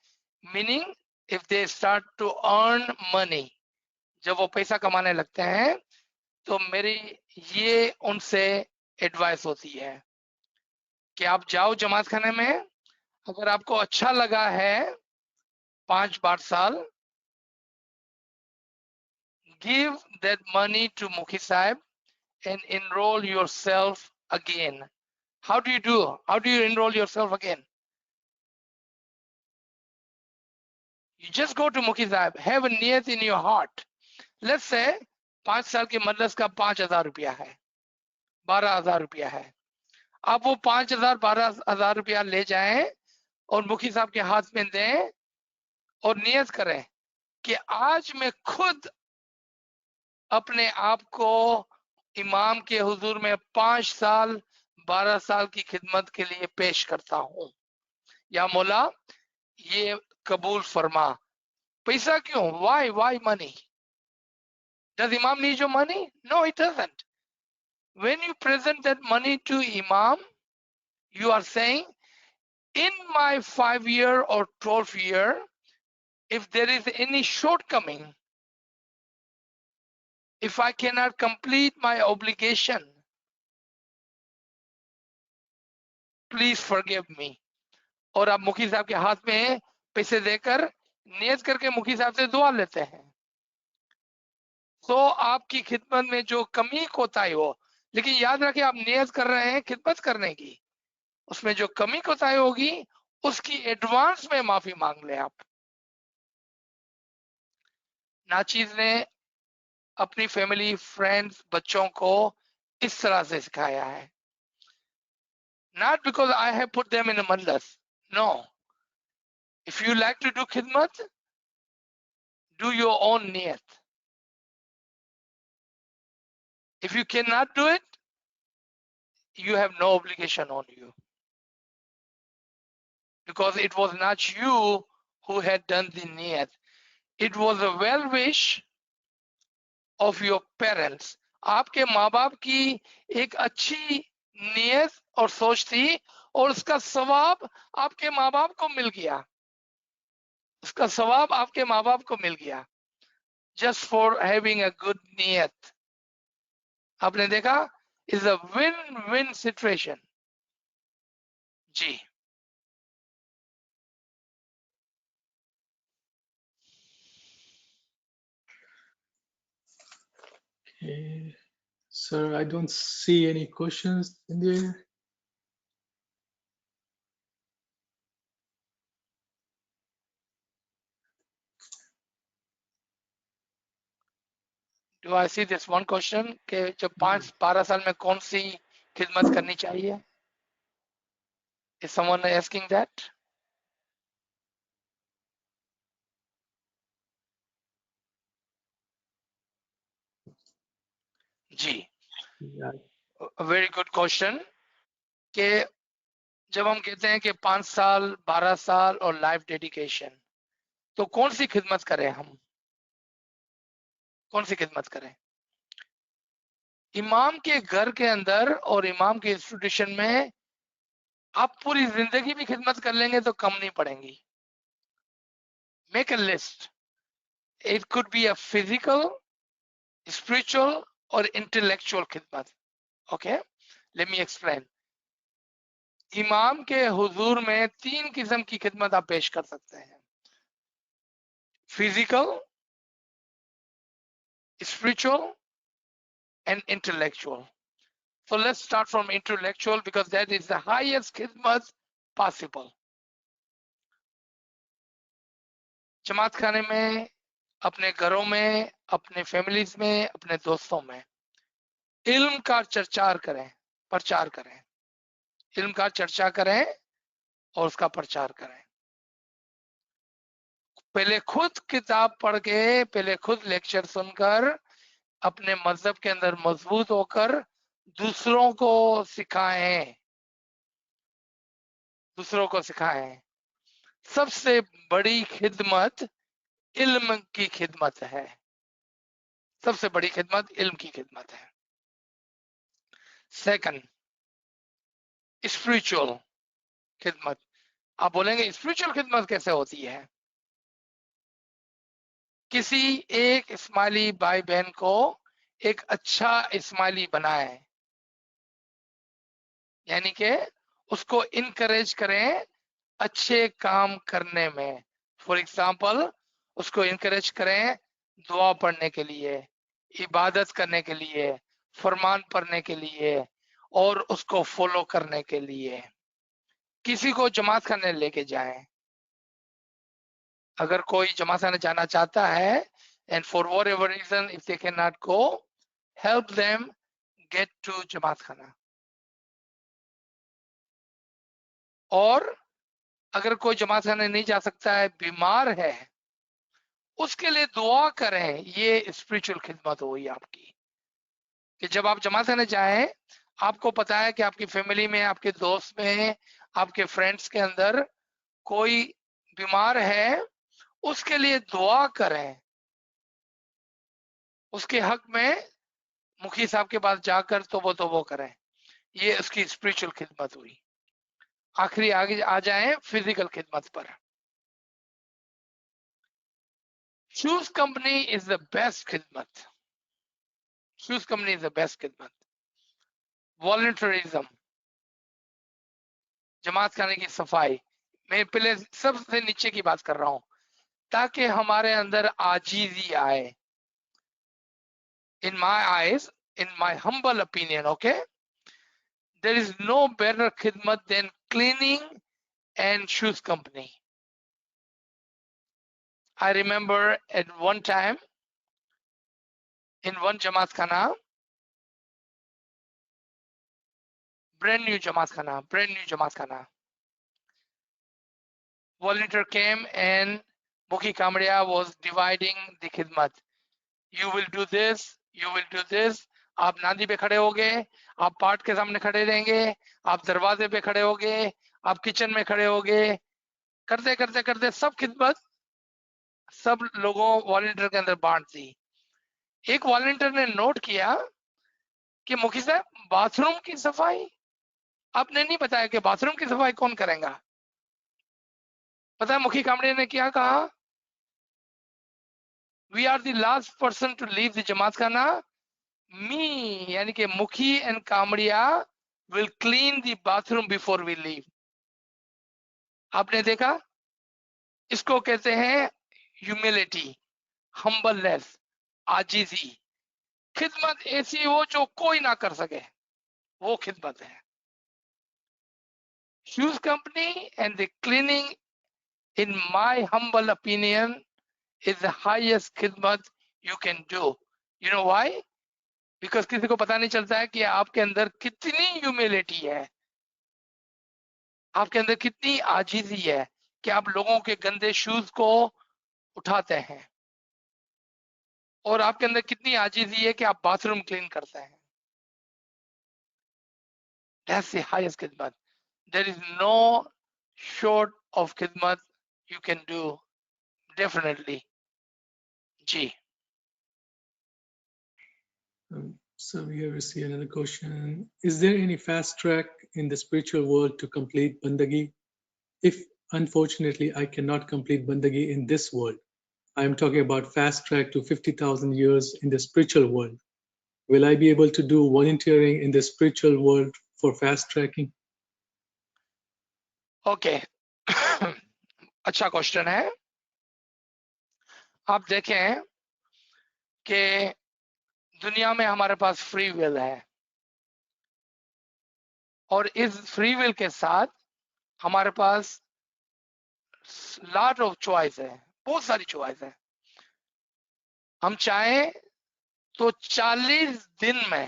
meaning if they start to earn money, जब वो पैसा कमाने लगते हैं, तो मेरी ये उनसे एडवाइस होती है कि आप जाओ जमात खाने में, अगर आपको अच्छा लगा है 5-12 साल, give that money to Mukhi Sahib and enroll yourself again. How do you do? How do you enroll yourself again? You just go to Mukhi Sahib, have a niyat in your heart. Let's say 5 साल की मजलिस का 5,000 रुपया है, 12,000 रुपया है। अब वो 5,000 12,000 रुपया ले जाएं और मुखी साहब के हाथ में दें और नियत करें कि आज मैं खुद अपने आप को इमाम के हुजूर में 5 साल 12 साल की खिदमत के लिए पेश करता हूं, या मौला ये कबूल फरमा। पैसा क्यों? why money? Does Imam need your money? No, it doesn't. When you present that money to Imam, you are saying, in my 5-year or 12-year, if there is any shortcoming, if I cannot complete my obligation, please forgive me. और आप मुखी साहब के हाथ में पैसे देकर नियत करके मुखी साहब से दुआ लेते हैं, तो आपकी खिदमत में जो कमी कोताही हो, लेकिन याद रखें आप नियत कर रहे हैं खिदमत करने की, उसमें जो कमी कोताही होगी उसकी एडवांस में माफी मांग ले आप। नाचीज ने अपनी फैमिली, फ्रेंड्स, बच्चों को इस तरह से सिखाया है। Not because I have put them in a majlis. No. If you like to do khidmat, do your own niyat. If you cannot do it, you have no obligation on you. Because it was not you who had done the niyat. It was a well wish of your parents. आपके माँ बाप की एक अच्छी नियत और सोच थी और उसका सवाब आपके माँ बाप को मिल गया, उसका सवाब आपके माँ बाप को मिल गया, just for having a good niyat. आपने देखा, is a win-win situation. Ji Okay. Sir, I don't see any questions in there. do I see this one question कि जब 5-12 साल में कौन सी खिदमत करनी चाहिए? Is someone asking that? Ji, Yeah. a very good question कि जब हम कहते हैं कि 5 साल 12 साल और लाइफ डेडिकेशन, तो कौन सी खिदमत करें हम, कौन सी खिदमत करें? इमाम के घर के अंदर और इमाम के इंस्टीट्यूशन में आप पूरी जिंदगी भी खिदमत कर लेंगे तो कम नहीं पड़ेंगी। Make a list, it could be a physical, spiritual और इंटेलेक्चुअल खिदमत। Okay, let me explain. इमाम के हुजूर में 3 किस्म की खिदमत आप पेश कर सकते हैं, physical, spiritual and intellectual. So let's start from intellectual because that is the highest khidmat possible. जमात खाने में, अपने घरों में, अपने फैमिलीज में, अपने दोस्तों में इल्म का चर्चा करें, प्रचार करें, इल्म का चर्चा करें और उसका प्रचार करें। पहले खुद किताब पढ़ के, पहले खुद लेक्चर सुनकर अपने मजहब के अंदर मजबूत होकर दूसरों को सिखाएं, दूसरों को सिखाएं। सबसे बड़ी खिदमत इल्म की खिदमत है, सबसे बड़ी खिदमत इल्म की खिदमत है। सेकंड, स्पिरिचुअल खिदमत। आप बोलेंगे स्पिरिचुअल खिदमत कैसे होती है? किसी एक इस्माइली भाई बहन को एक अच्छा इस्माइली बनाए, यानी कि उसको इनकरेज करें अच्छे काम करने में। फॉर एग्जाम्पल, उसको इनकरेज करें दुआ पढ़ने के लिए, इबादत करने के लिए, फरमान पढ़ने के लिए और उसको फॉलो करने के लिए। किसी को जमात खाने लेके जाएं। अगर कोई जमात खाने जाना चाहता है and for whatever reason, if they cannot go, help them get to Jamaat Khana. और अगर कोई जमात खाने नहीं जा सकता है, बीमार है, उसके लिए दुआ करें। ये स्पिरिचुअल खिदमत हुई आपकी, कि जब आप जमात खाने जाएं, आपको पता है कि आपकी फैमिली में, आपके दोस्त में, आपके फ्रेंड्स के अंदर कोई बीमार है, उसके लिए दुआ करें। उसके हक में मुखी साहब के पास जाकर तो करें। ये उसकी स्पिरिचुअल खिदमत हुई। आखिरी आगे आ जाएं फिजिकल खिदमत पर। Shoes company is the best खिदमत। Shoes company is the best खिदमत। वॉलंटरिज्म, जमात खाने की सफाई, मैं पहले सबसे नीचे की बात कर रहा हूं, ताकि हमारे अंदर आजीजी आए। In my eyes, in my humble opinion, okay, there is no better khidmat than cleaning and shoes company. I remember at one time in one Jamaat Khana, brand new Jamaat Khana, volunteer came and Mukhi Kamriya was dividing the khidmat. You will do this, you will do this. आप नादी पे खड़े होगे, आप part के सामने खड़े रहेंगे, आप दरवाजे पे खड़े होगे, आप किचन में खड़े होगे। करते करते करते सब खिदमत सब लोगों वॉलंटियर के अंदर बांट दी। एक वॉलंटियर ने नोट किया कि मुखी साहब बाथरूम की सफाई, आपने नहीं बताया कि बाथरूम की सफाई कौन करेगा। पता है मुखी कामड़े ने क्या कहा? We are the last person to leave the Jamatkhana, me यानी कि Mukhi and Kamadia will clean the bathroom before we leave. आपने देखा, इसको कहते हैं ह्यूमिलिटी, हम्बलनेस, आजीजी। खिदमत ऐसी हो जो कोई ना कर सके, वो खिदमत है। Shoes company and the cleaning, in my humble opinion, is the highest khidmat you can do. You know why? Because किसी को पता नहीं चलता है कि आपके अंदर कितनी ह्यूमिलिटी है, आपके अंदर कितनी आजीजी है कि आप लोगों के गंदे शूज को उठाते हैं, और आपके अंदर कितनी आजीजी है कि आप बाथरूम क्लीन करते हैं। That's the highest khidmat. There is no short of khidmat you can do, definitely. Ji. So we have received another question. Is there any fast track in the spiritual world to complete bandagi? If unfortunately I cannot complete bandagi in this world, I am talking about fast track to 50,000 years in the spiritual world. Will I be able to do volunteering in the spiritual world for fast tracking? Okay. अच्छा question है। आप देखें कि दुनिया में हमारे पास free will है, और इस फ्री विल के साथ हमारे पास लॉट ऑफ चॉइस है, बहुत सारी चॉइस है। हम चाहें तो 40 दिन में,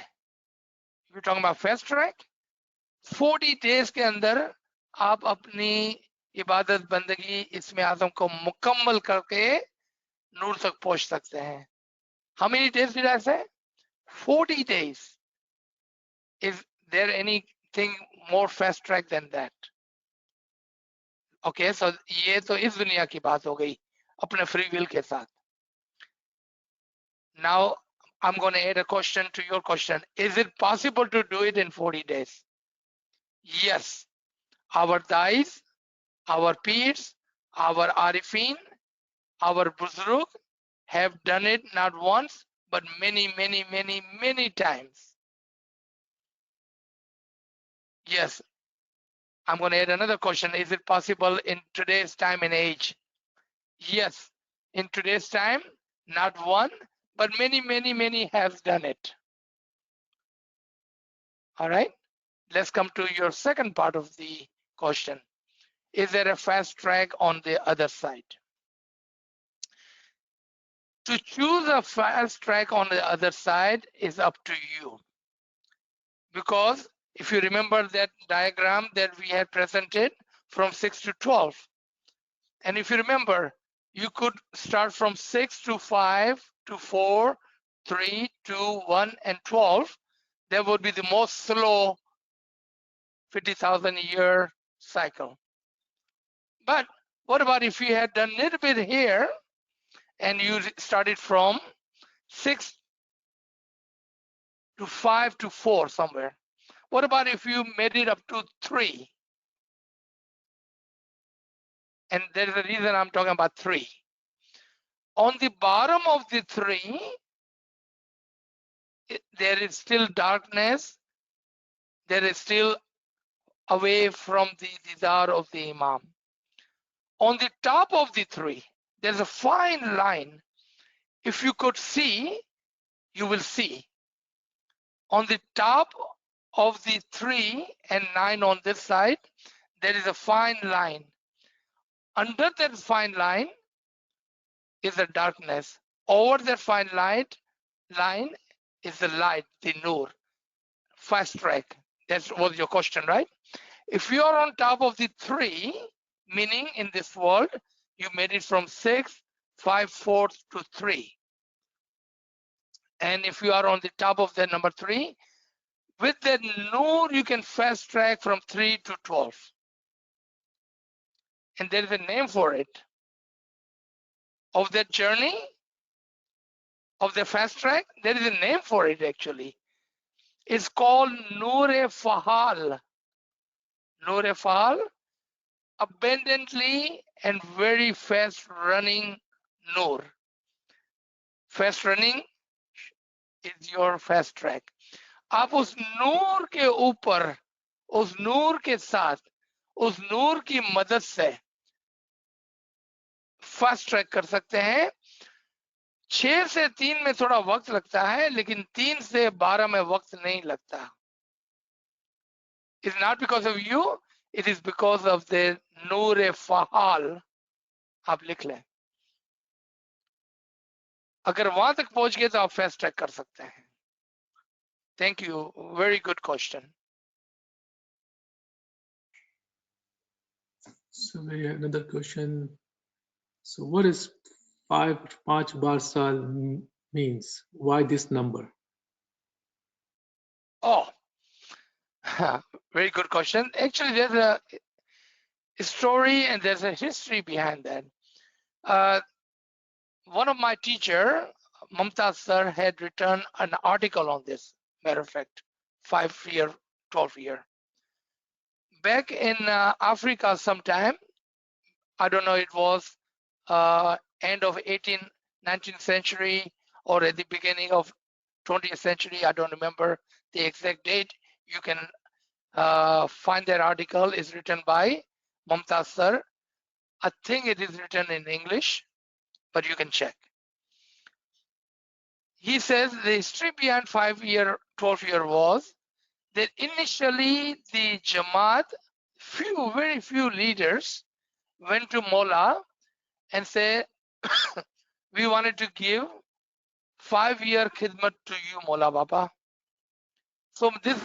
you talking about fast track, 40 days के अंदर आप अपनी इबादत बंदगी इसमें आजम को मुकम्मल करके नूर तक पहुंच सकते हैं। How many days did I say? 40 days. Is there anything more fast track than that? Okay, so ये तो इस दुनिया की बात हो गई अपने फ्री विल के साथ। Now I'm going to add a question to your question. Is it possible to do it in 40 days? Yes. Our dais, our peers, our arifin, our buzrug have done it not once, but many times. Yes. I'm going to add another question. Is it possible in today's time and age? Yes. In today's time, not one, but many have done it. All right. Let's come to your second part of the question. Is there a fast track on the other side? To choose a fast track on the other side is up to you. Because if you remember that diagram that we had presented from 6 to 12, and if you remember, you could start from 6 to 5 to 4, 3, 2, 1, and 12. That would be the most slow 50,000 year cycle. But what about if you had done a little bit here and you started from 6 to 5 to 4 somewhere? What about if you made it up to 3? And there is a reason I'm talking about 3. On the bottom of the 3, there is still darkness. There is still away from the didar of the Imam. On the top of the 3, there's a fine line. If you could see, you will see. On the top of the 3 and 9 on this side, there is a fine line. Under that fine line is the darkness. Over that fine line is the light, the nur, fast track. That was your question, right? If you are on top of the 3, meaning in this world, you made it from 6, 5, 4 to 3. And if you are on the top of the number 3, with that nur, you can fast track from 3 to 12. And there is a name for it. Of that journey, of the fast track, there is a name for it actually. It's called Nur-e-Fahal. Nur-e-Fahal, abundantly and very fast running nur. Fast running is your fast track. आप उस नूर के ऊपर, उस नूर के साथ, उस नूर की मदद से फास्ट ट्रैक कर सकते हैं। 6 से 3 में थोड़ा वक्त लगता है, लेकिन 3 से 12 में वक्त नहीं लगता। It's not because of you, it is because of the नूर-ए-फ़हाल। आप लिख लें। अगर वहां तक पहुंच गए तो आप फास्ट ट्रैक कर सकते हैं। Thank you. Very good question. So we have another question. So what is 5 bar sal means? Why this number? Oh, very good question. Actually, there's a story and there's a history behind that. One of my teacher, Mumtaz sir, had written an article on this. Matter of fact, 5-year, 12-year. Back in Africa sometime, I don't know, it was end of 19th century or at the beginning of 20th century. I don't remember the exact date. You can find that article. Is written by Mumtaz sir. I think it is written in English, but you can check. He says the history behind 5-year, 12-year was that initially the Jamaat, very few leaders went to Mullah and said, we wanted to give 5-year khidmat to you, Mullah Baba. So this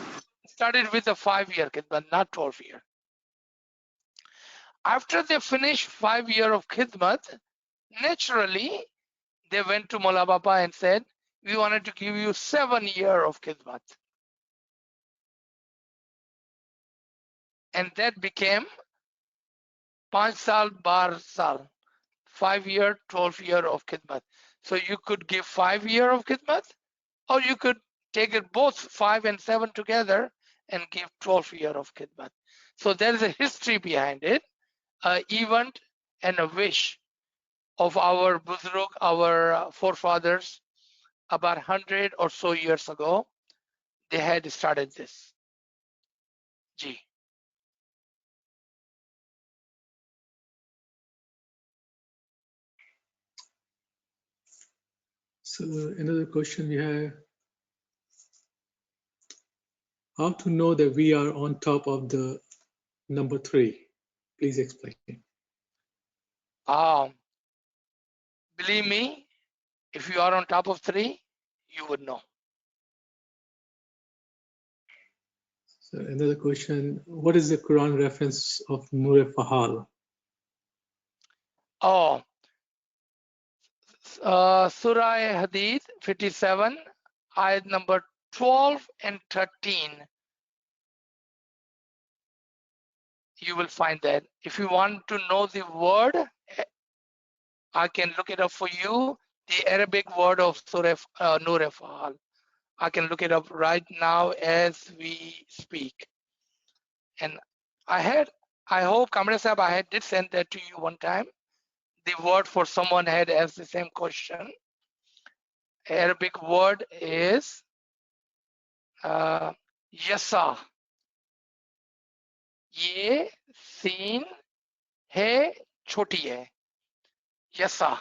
started with a 5-year khidmat, not 12-year. After they finished 5 years of khidmat, naturally, they went to Mullah Baba and said, we wanted to give you 7 years of khidmat. And that became 5 saal bar saal, 5-year, 12-year of khidmat. So you could give 5 years of khidmat, or you could take it both 5 and 7 together and give 12 years of khidmat. So there is a history behind it, an event and a wish of our Buzruk, our forefathers, about 100 or so years ago. They had started this. Ji. So another question we have, how to know that we are on top of the number 3? Please explain. Believe me, If you are on top of 3, you would know. So another question, what is the Quran reference of Nur Fahal? Oh, Surah Hadith 57, ayat number 12 and 13. You will find that. If you want to know the word, I can look it up for you. The Arabic word of Surah Nur Fahal. I can look it up right now as we speak. And I hope Kamra Sahib, I did send that to you one time. The word for someone had asked the same question. Arabic word is yasa. ये scene है छोटी है. Yasa.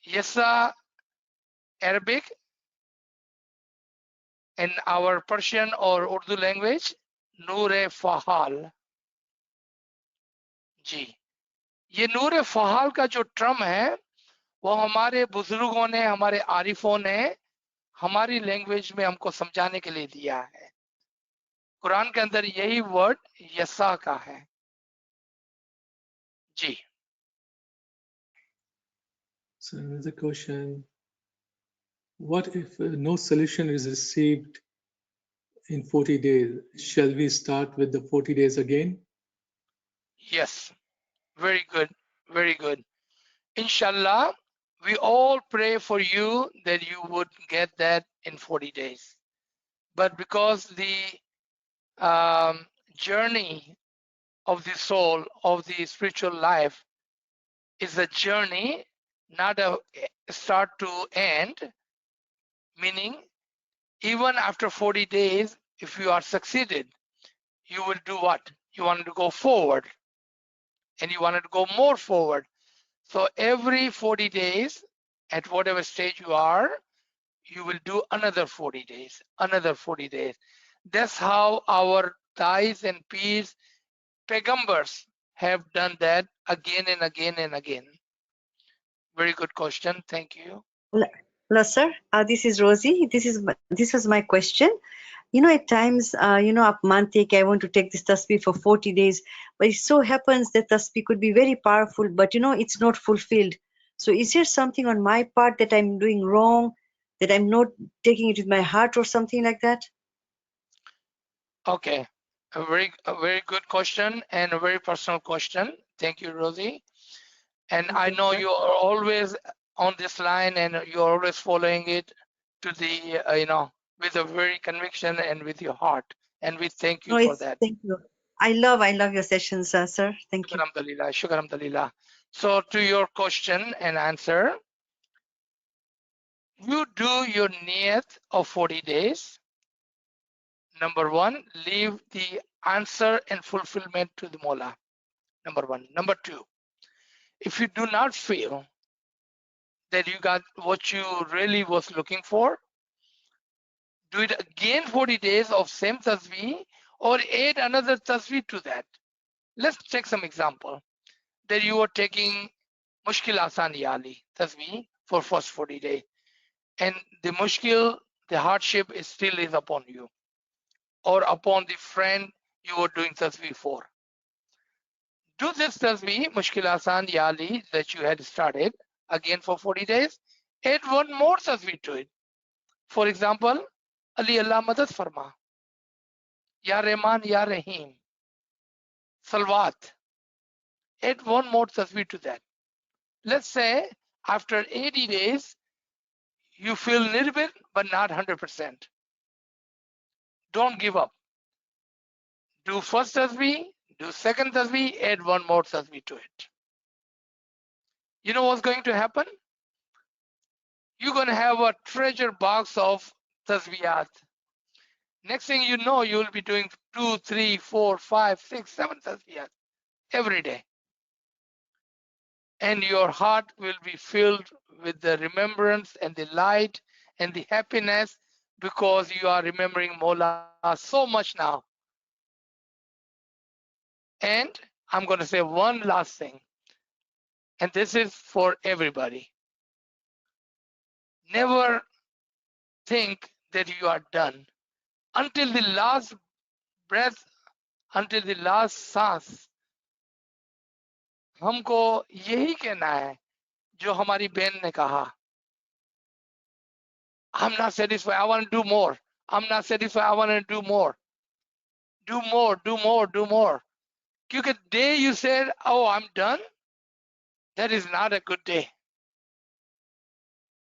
Yasa Arabic in our Persian or Urdu language, Noor-e Fahal. जी. ये नूर फहाल का जो term है वो हमारे बुजुर्गों ने, हमारे आरिफों ने हमारी लैंग्वेज में हमको समझाने के लिए दिया है. कुरान के अंदर यही वर्ड यसा का है. जी. So another question, what if no solution is received in 40 days? Shall we start with the 40 days again? Yes. Very good. Very good. Inshallah, we all pray for you that you would get that in 40 days. But because the journey of the soul, of the spiritual life, is a journey, not a start to end, meaning even after 40 days, if you are succeeded, you will do what? You want to go forward, and you want to go more forward. So every 40 days, at whatever stage you are, you will do another 40 days, another 40 days. That's how our Thais and Peers, Pegambers have done that again and again and again. Very good question. Thank you. Hello, sir. This is Rosie. This was my question. You know, at times, up Mantik, I want to take this tasbih for 40 days, but it so happens that tasbih could be very powerful, but it's not fulfilled. So is there something on my part that I'm doing wrong, that I'm not taking it with my heart or something like that? Okay, a very good question and a very personal question. Thank you, Rosie. And Thank I you, know sir. you are always on this line and you're always following it to the, with a very conviction and with your heart. And we thank you No, for that. thank you. I love your sessions, sir. Thank you. Shukran Alhamdulillah, shukran Alhamdulillah. So to your question and answer, you do your niyat of 40 days. Number one, leave the answer and fulfillment to the Mola. Number one. Number two, if you do not feel that you got what you really was looking for, do it again 40 days of same tasbih or add another tasbih to that. Let's take some example. That you are taking Mushkil Asan Yali tasbih for first 40 days. And the mushkil, the hardship is still is upon you. Or upon the friend you were doing tasbih for. Do this tasbih, Mushkil Asan Yali, that you had started again for 40 days. Add one more tasbih to it. For example, Ali Allah Madad Farma. Ya Rahman, Ya Rahim. Salwat. Add one more tasbih to that. Let's say after 80 days, you feel a little bit, but not 100%. Don't give up. Do first tasbih, do second tasbih, add one more tasbih to it. You know what's going to happen? You're going to have a treasure box of tasbihat. Next thing you know, you'll be doing 2, 3, 4, 5, 6, 7 tasbihat every day. And your heart will be filled with the remembrance and the light and the happiness because you are remembering Mola so much now. And I'm going to say one last thing, and this is for everybody. Never think that you are done until the last breath, until the last सांस. हमको यही कहना है जो हमारी बहन ने कहा. I'm not satisfied, I want to do more. I'm not satisfied, I want to do more. Do more, do more, do more. Because the day you said, oh, I'm done, that is not a good day.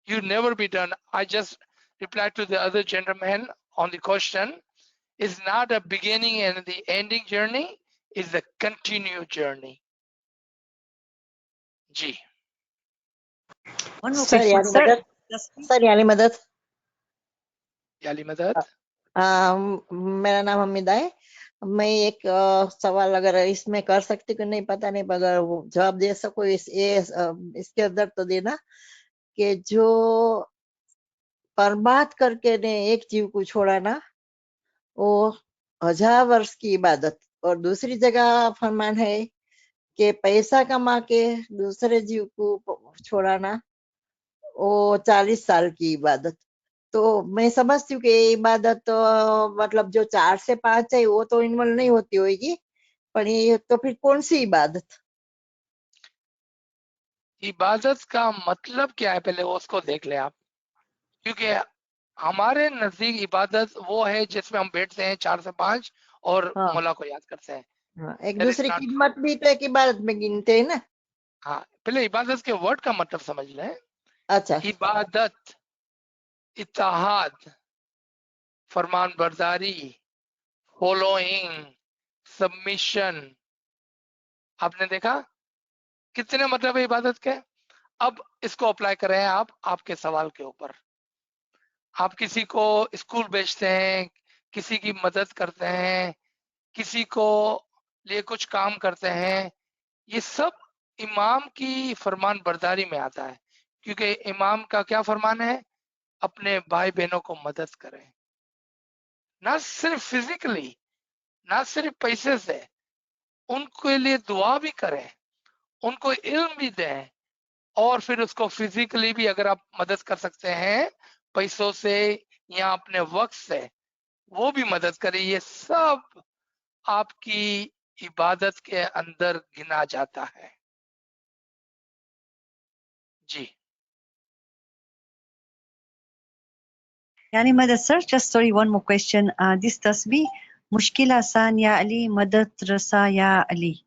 You'll never be done. I just replied to the other gentleman on the question. It's not a beginning and the ending journey, it's a continued journey. G. One more Sir, question, Yali sir. मदद. Sir याली मदद. याली मदद. मेरा नाम हमीदा है. मैं एक सवाल अगर इसमें कर सकती कि नहीं पता नहीं, अगर वो जवाब दे सको इसके अंदर तो देना कि जो बर्बाद करके ने एक जीव को छोड़ा ना, वो 1000 वर्ष की इबादत. और दूसरी जगह फरमान है कि पैसा कमा के दूसरे जीव को छोड़ाना, वो 40 साल की इबादत. तो मैं समझती हूँ कि ये इबादत तो मतलब जो 4 से 5 है वो तो इन्वॉल्व नहीं होती होगी, पर ये तो फिर कौन सी इबादत? इबादत का मतलब क्या है पहले उसको देख ले आप. क्योंकि हमारे नजदीक इबादत वो है जिसमें हम बैठते हैं 4 से 5 और हाँ. मौला को याद करते हैं. हाँ, एक That is दूसरी not की true. हिम्मत भी तो एक इबादत में गिनते हैं ना. हाँ, पहले इबादत के वर्ड का मतलब समझ लें. अच्छा. इबादत, इत्तेहाद, फरमान बरदारी, फॉलोइंग, सबमिशन. आपने देखा कितने मतलब है इबादत के. अब इसको अप्लाई करें आप आपके सवाल के ऊपर. आप किसी को स्कूल भेजते हैं, किसी की मदद करते हैं, किसी को लिए कुछ काम करते हैं, ये सब इमाम की फरमान बरदारी में आता है. क्योंकि इमाम का क्या फरमान है? अपने भाई बहनों को मदद करें. ना सिर्फ फिजिकली, ना सिर्फ पैसे से, उनके लिए दुआ भी करें, उनको इल्म भी दें, और फिर उसको फिजिकली भी अगर आप मदद कर सकते हैं पैसों से या अपने वक्त से, वो भी मदद करें. ये सब आपकी इबादत के अंदर गिना जाता है. जी. Yani Madad, sir, just sorry, one more question. This tasbih, Mushkil Asan Ya Ali, Madad Rasa Ya Ali.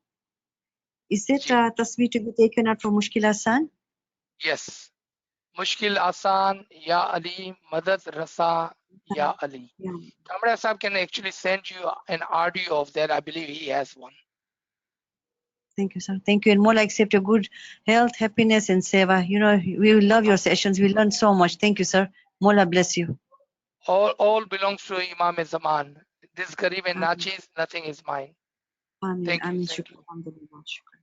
Is it ji. tasbih to be taken out from Mushkil Asan? Yes. Mushkil Asan Ya Ali, Madad Rasa Ya Ali. Yeah. Kamra Sahib can actually send you an audio of that. I believe he has one. Thank you, sir. Thank you. And Mola, accept your good health, happiness, and seva. You know, we will love your sessions. We learn so much. Thank you, sir. Mola bless you. All belongs to Imam Zaman. This Garib and Amen. Nachis, nothing is mine. Amen. Thank you. Amen. Thank Shukran. you. Alhamdulillah. Shukran.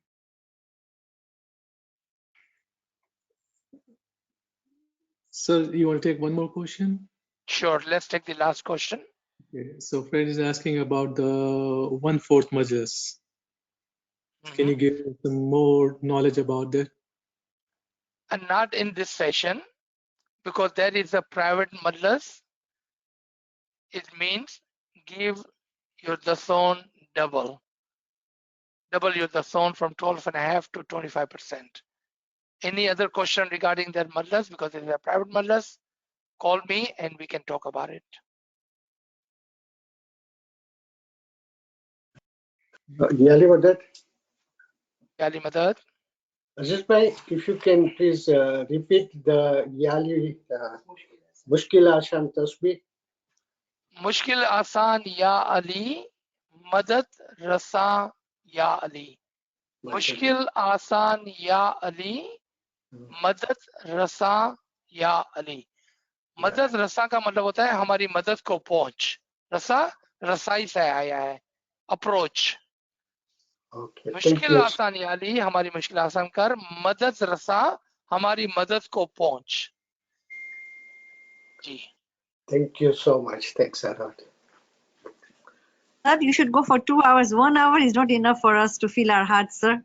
Sir, you want to take one more question? Sure. Let's take the last question. Okay. So friend is asking about the 1/4 majlis. Can you give some more knowledge about that? And not in this session, because that is a private majlis. It means give your dason double your dason from 12.5 to 25%. Any other question regarding that majlis, because it is a private majlis, call me and we can talk about it. Yali Madad. Yali Madad. Aziz bhai, if you can please repeat the Yali Mushkil Asan Tasbih. Mushkil Asan Ya Ali, Madad Rasa Ya Ali. Mushkil Asan Ya Ali, Madad Rasa Ya Ali. मदद रसा का मतलब होता है हमारी मदद को पहुंच. रसा रसाई से आया है, अप्रोच. Okay, मुश्किल आसान याली हमारी मुश्किल आसान कर, मदद रसा हमारी मदद को पहुंच. जी. Thank you so much. Thanks a lot. Sir, you should go for 2 hours. 1 hour is not enough for us to fill our hearts, sir.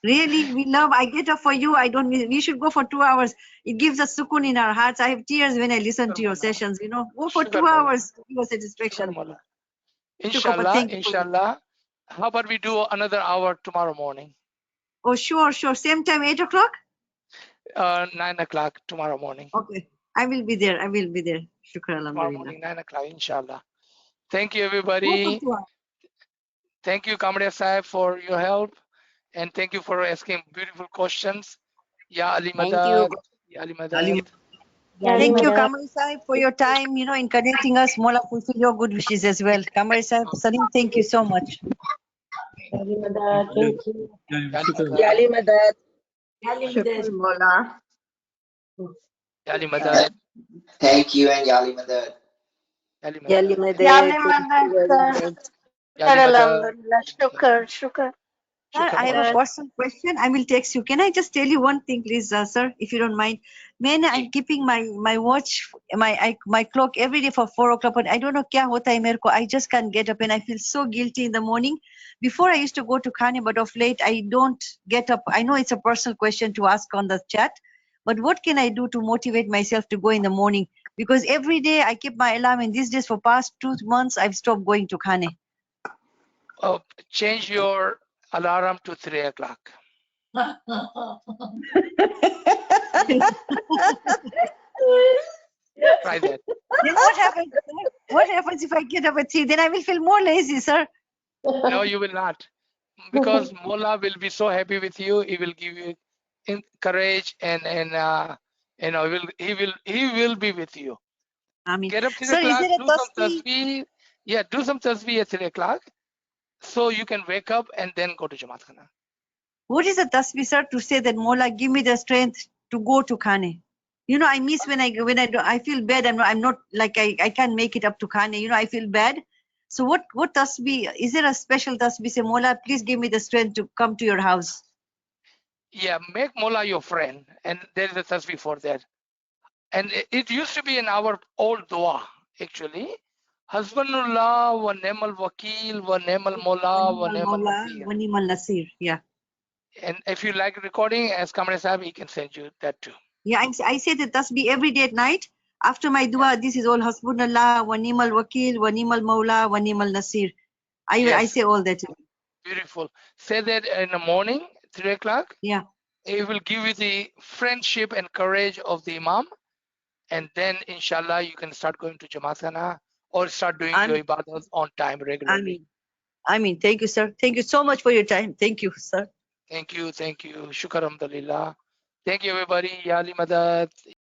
Really, we love. I get up for you. I don't miss. We should go for 2 hours. It gives us sukoon in our hearts. I have tears when I listen to your sessions. You know, go for 2 Shukar Mola. hours. Give us Shukar satisfaction. Mola. Shukr, but Inshallah, thank you for that. inshallah. How about we do another hour tomorrow morning? Oh, sure, sure. Same time, 8 o'clock. 9 o'clock tomorrow morning. Okay, I will be there. I will be there. Shukr, Tomorrow alhamdulillah. morning, 9 o'clock, inshallah. Thank you, Go for everybody. 2 hours. Thank you, Kamria Sahib, for your help. And thank you for asking beautiful questions. Ya Ali Thank Madad. you. Ya Ali Madad. Thank you, Madad. Kamar Sahib, for your time, you know, in connecting us. Mola fulfill your good wishes as well. Kamar Sahib, Salim, thank you so much. Yali Madad. Thank you. Ya Ali Shukran. Madad. Yali Madad. Shukr Mola. Ya Ali Madad. Thank you and Yali Madad. Ya Ali Yali Madad. Madad, thank you very much. Ya Ali Madad. Alhamdulillah. Shukr. Sir, Shukr I have a Mola. personal question. I will text you. Can I just tell you one thing, please, sir, if you don't mind? Man, I'm keeping my watch, my clock every day for 4 o'clock, but I don't know kya hota hai mere ko. I just can't get up, and I feel so guilty in the morning. Before I used to go to Khane, but of late I don't get up. I know it's a personal question to ask on the chat, but what can I do to motivate myself to go in the morning? Because every day I keep my alarm, and these days for past 2 months I've stopped going to Khane. Oh, change your alarm to 3 o'clock. Try that. Then what happens, sir? What happens if I get up at 3? Then I will feel more lazy, sir. No, you will not. Because Mola will be so happy with you. He will give you courage and you know, he will be with you. I mean, Get up 3 sir, is o'clock, there a do some tasbih? tasbih. Yeah, do some tasbih at 3 o'clock. So you can wake up and then go to Jamaat Khana. What is a tasbih, sir, to say that Mola, give me the strength to go to Khane? You know, I miss when I do. I feel bad. I'm not like I can't make it up to Khane. You know, I feel bad. So what tasbih? Is there a special tasbih? Say, Mola, please give me the strength to come to your house. Yeah, make Mola your friend. And there is a tasbih for that. And it used to be in our old dua, actually. Hasbunallah wa ni'mal wakil wa ni'mal mola wa Wanimal ni'mal Mola, nasir. Wanimal Nasir. Yeah. And if you like recording, as Kamara Sahib, he can send you that too. Yeah, I say the tasbih every day at night. After my dua, this is all Hasbunallah, Wanimal Wakil, Wanimal Mola, Wanimal Nasir. I Yes, say all that. beautiful. Say that in the morning, 3 o'clock. Yeah. It will give you the friendship and courage of the Imam. And then, inshallah, you can start going to Jamaat Khana or start doing your ibadat on time regularly. I mean, thank you, sir. Thank you so much for your time. Thank you, sir. Thank you. Shukar alhamdulillah. Thank you, everybody. Ya Ali Madad.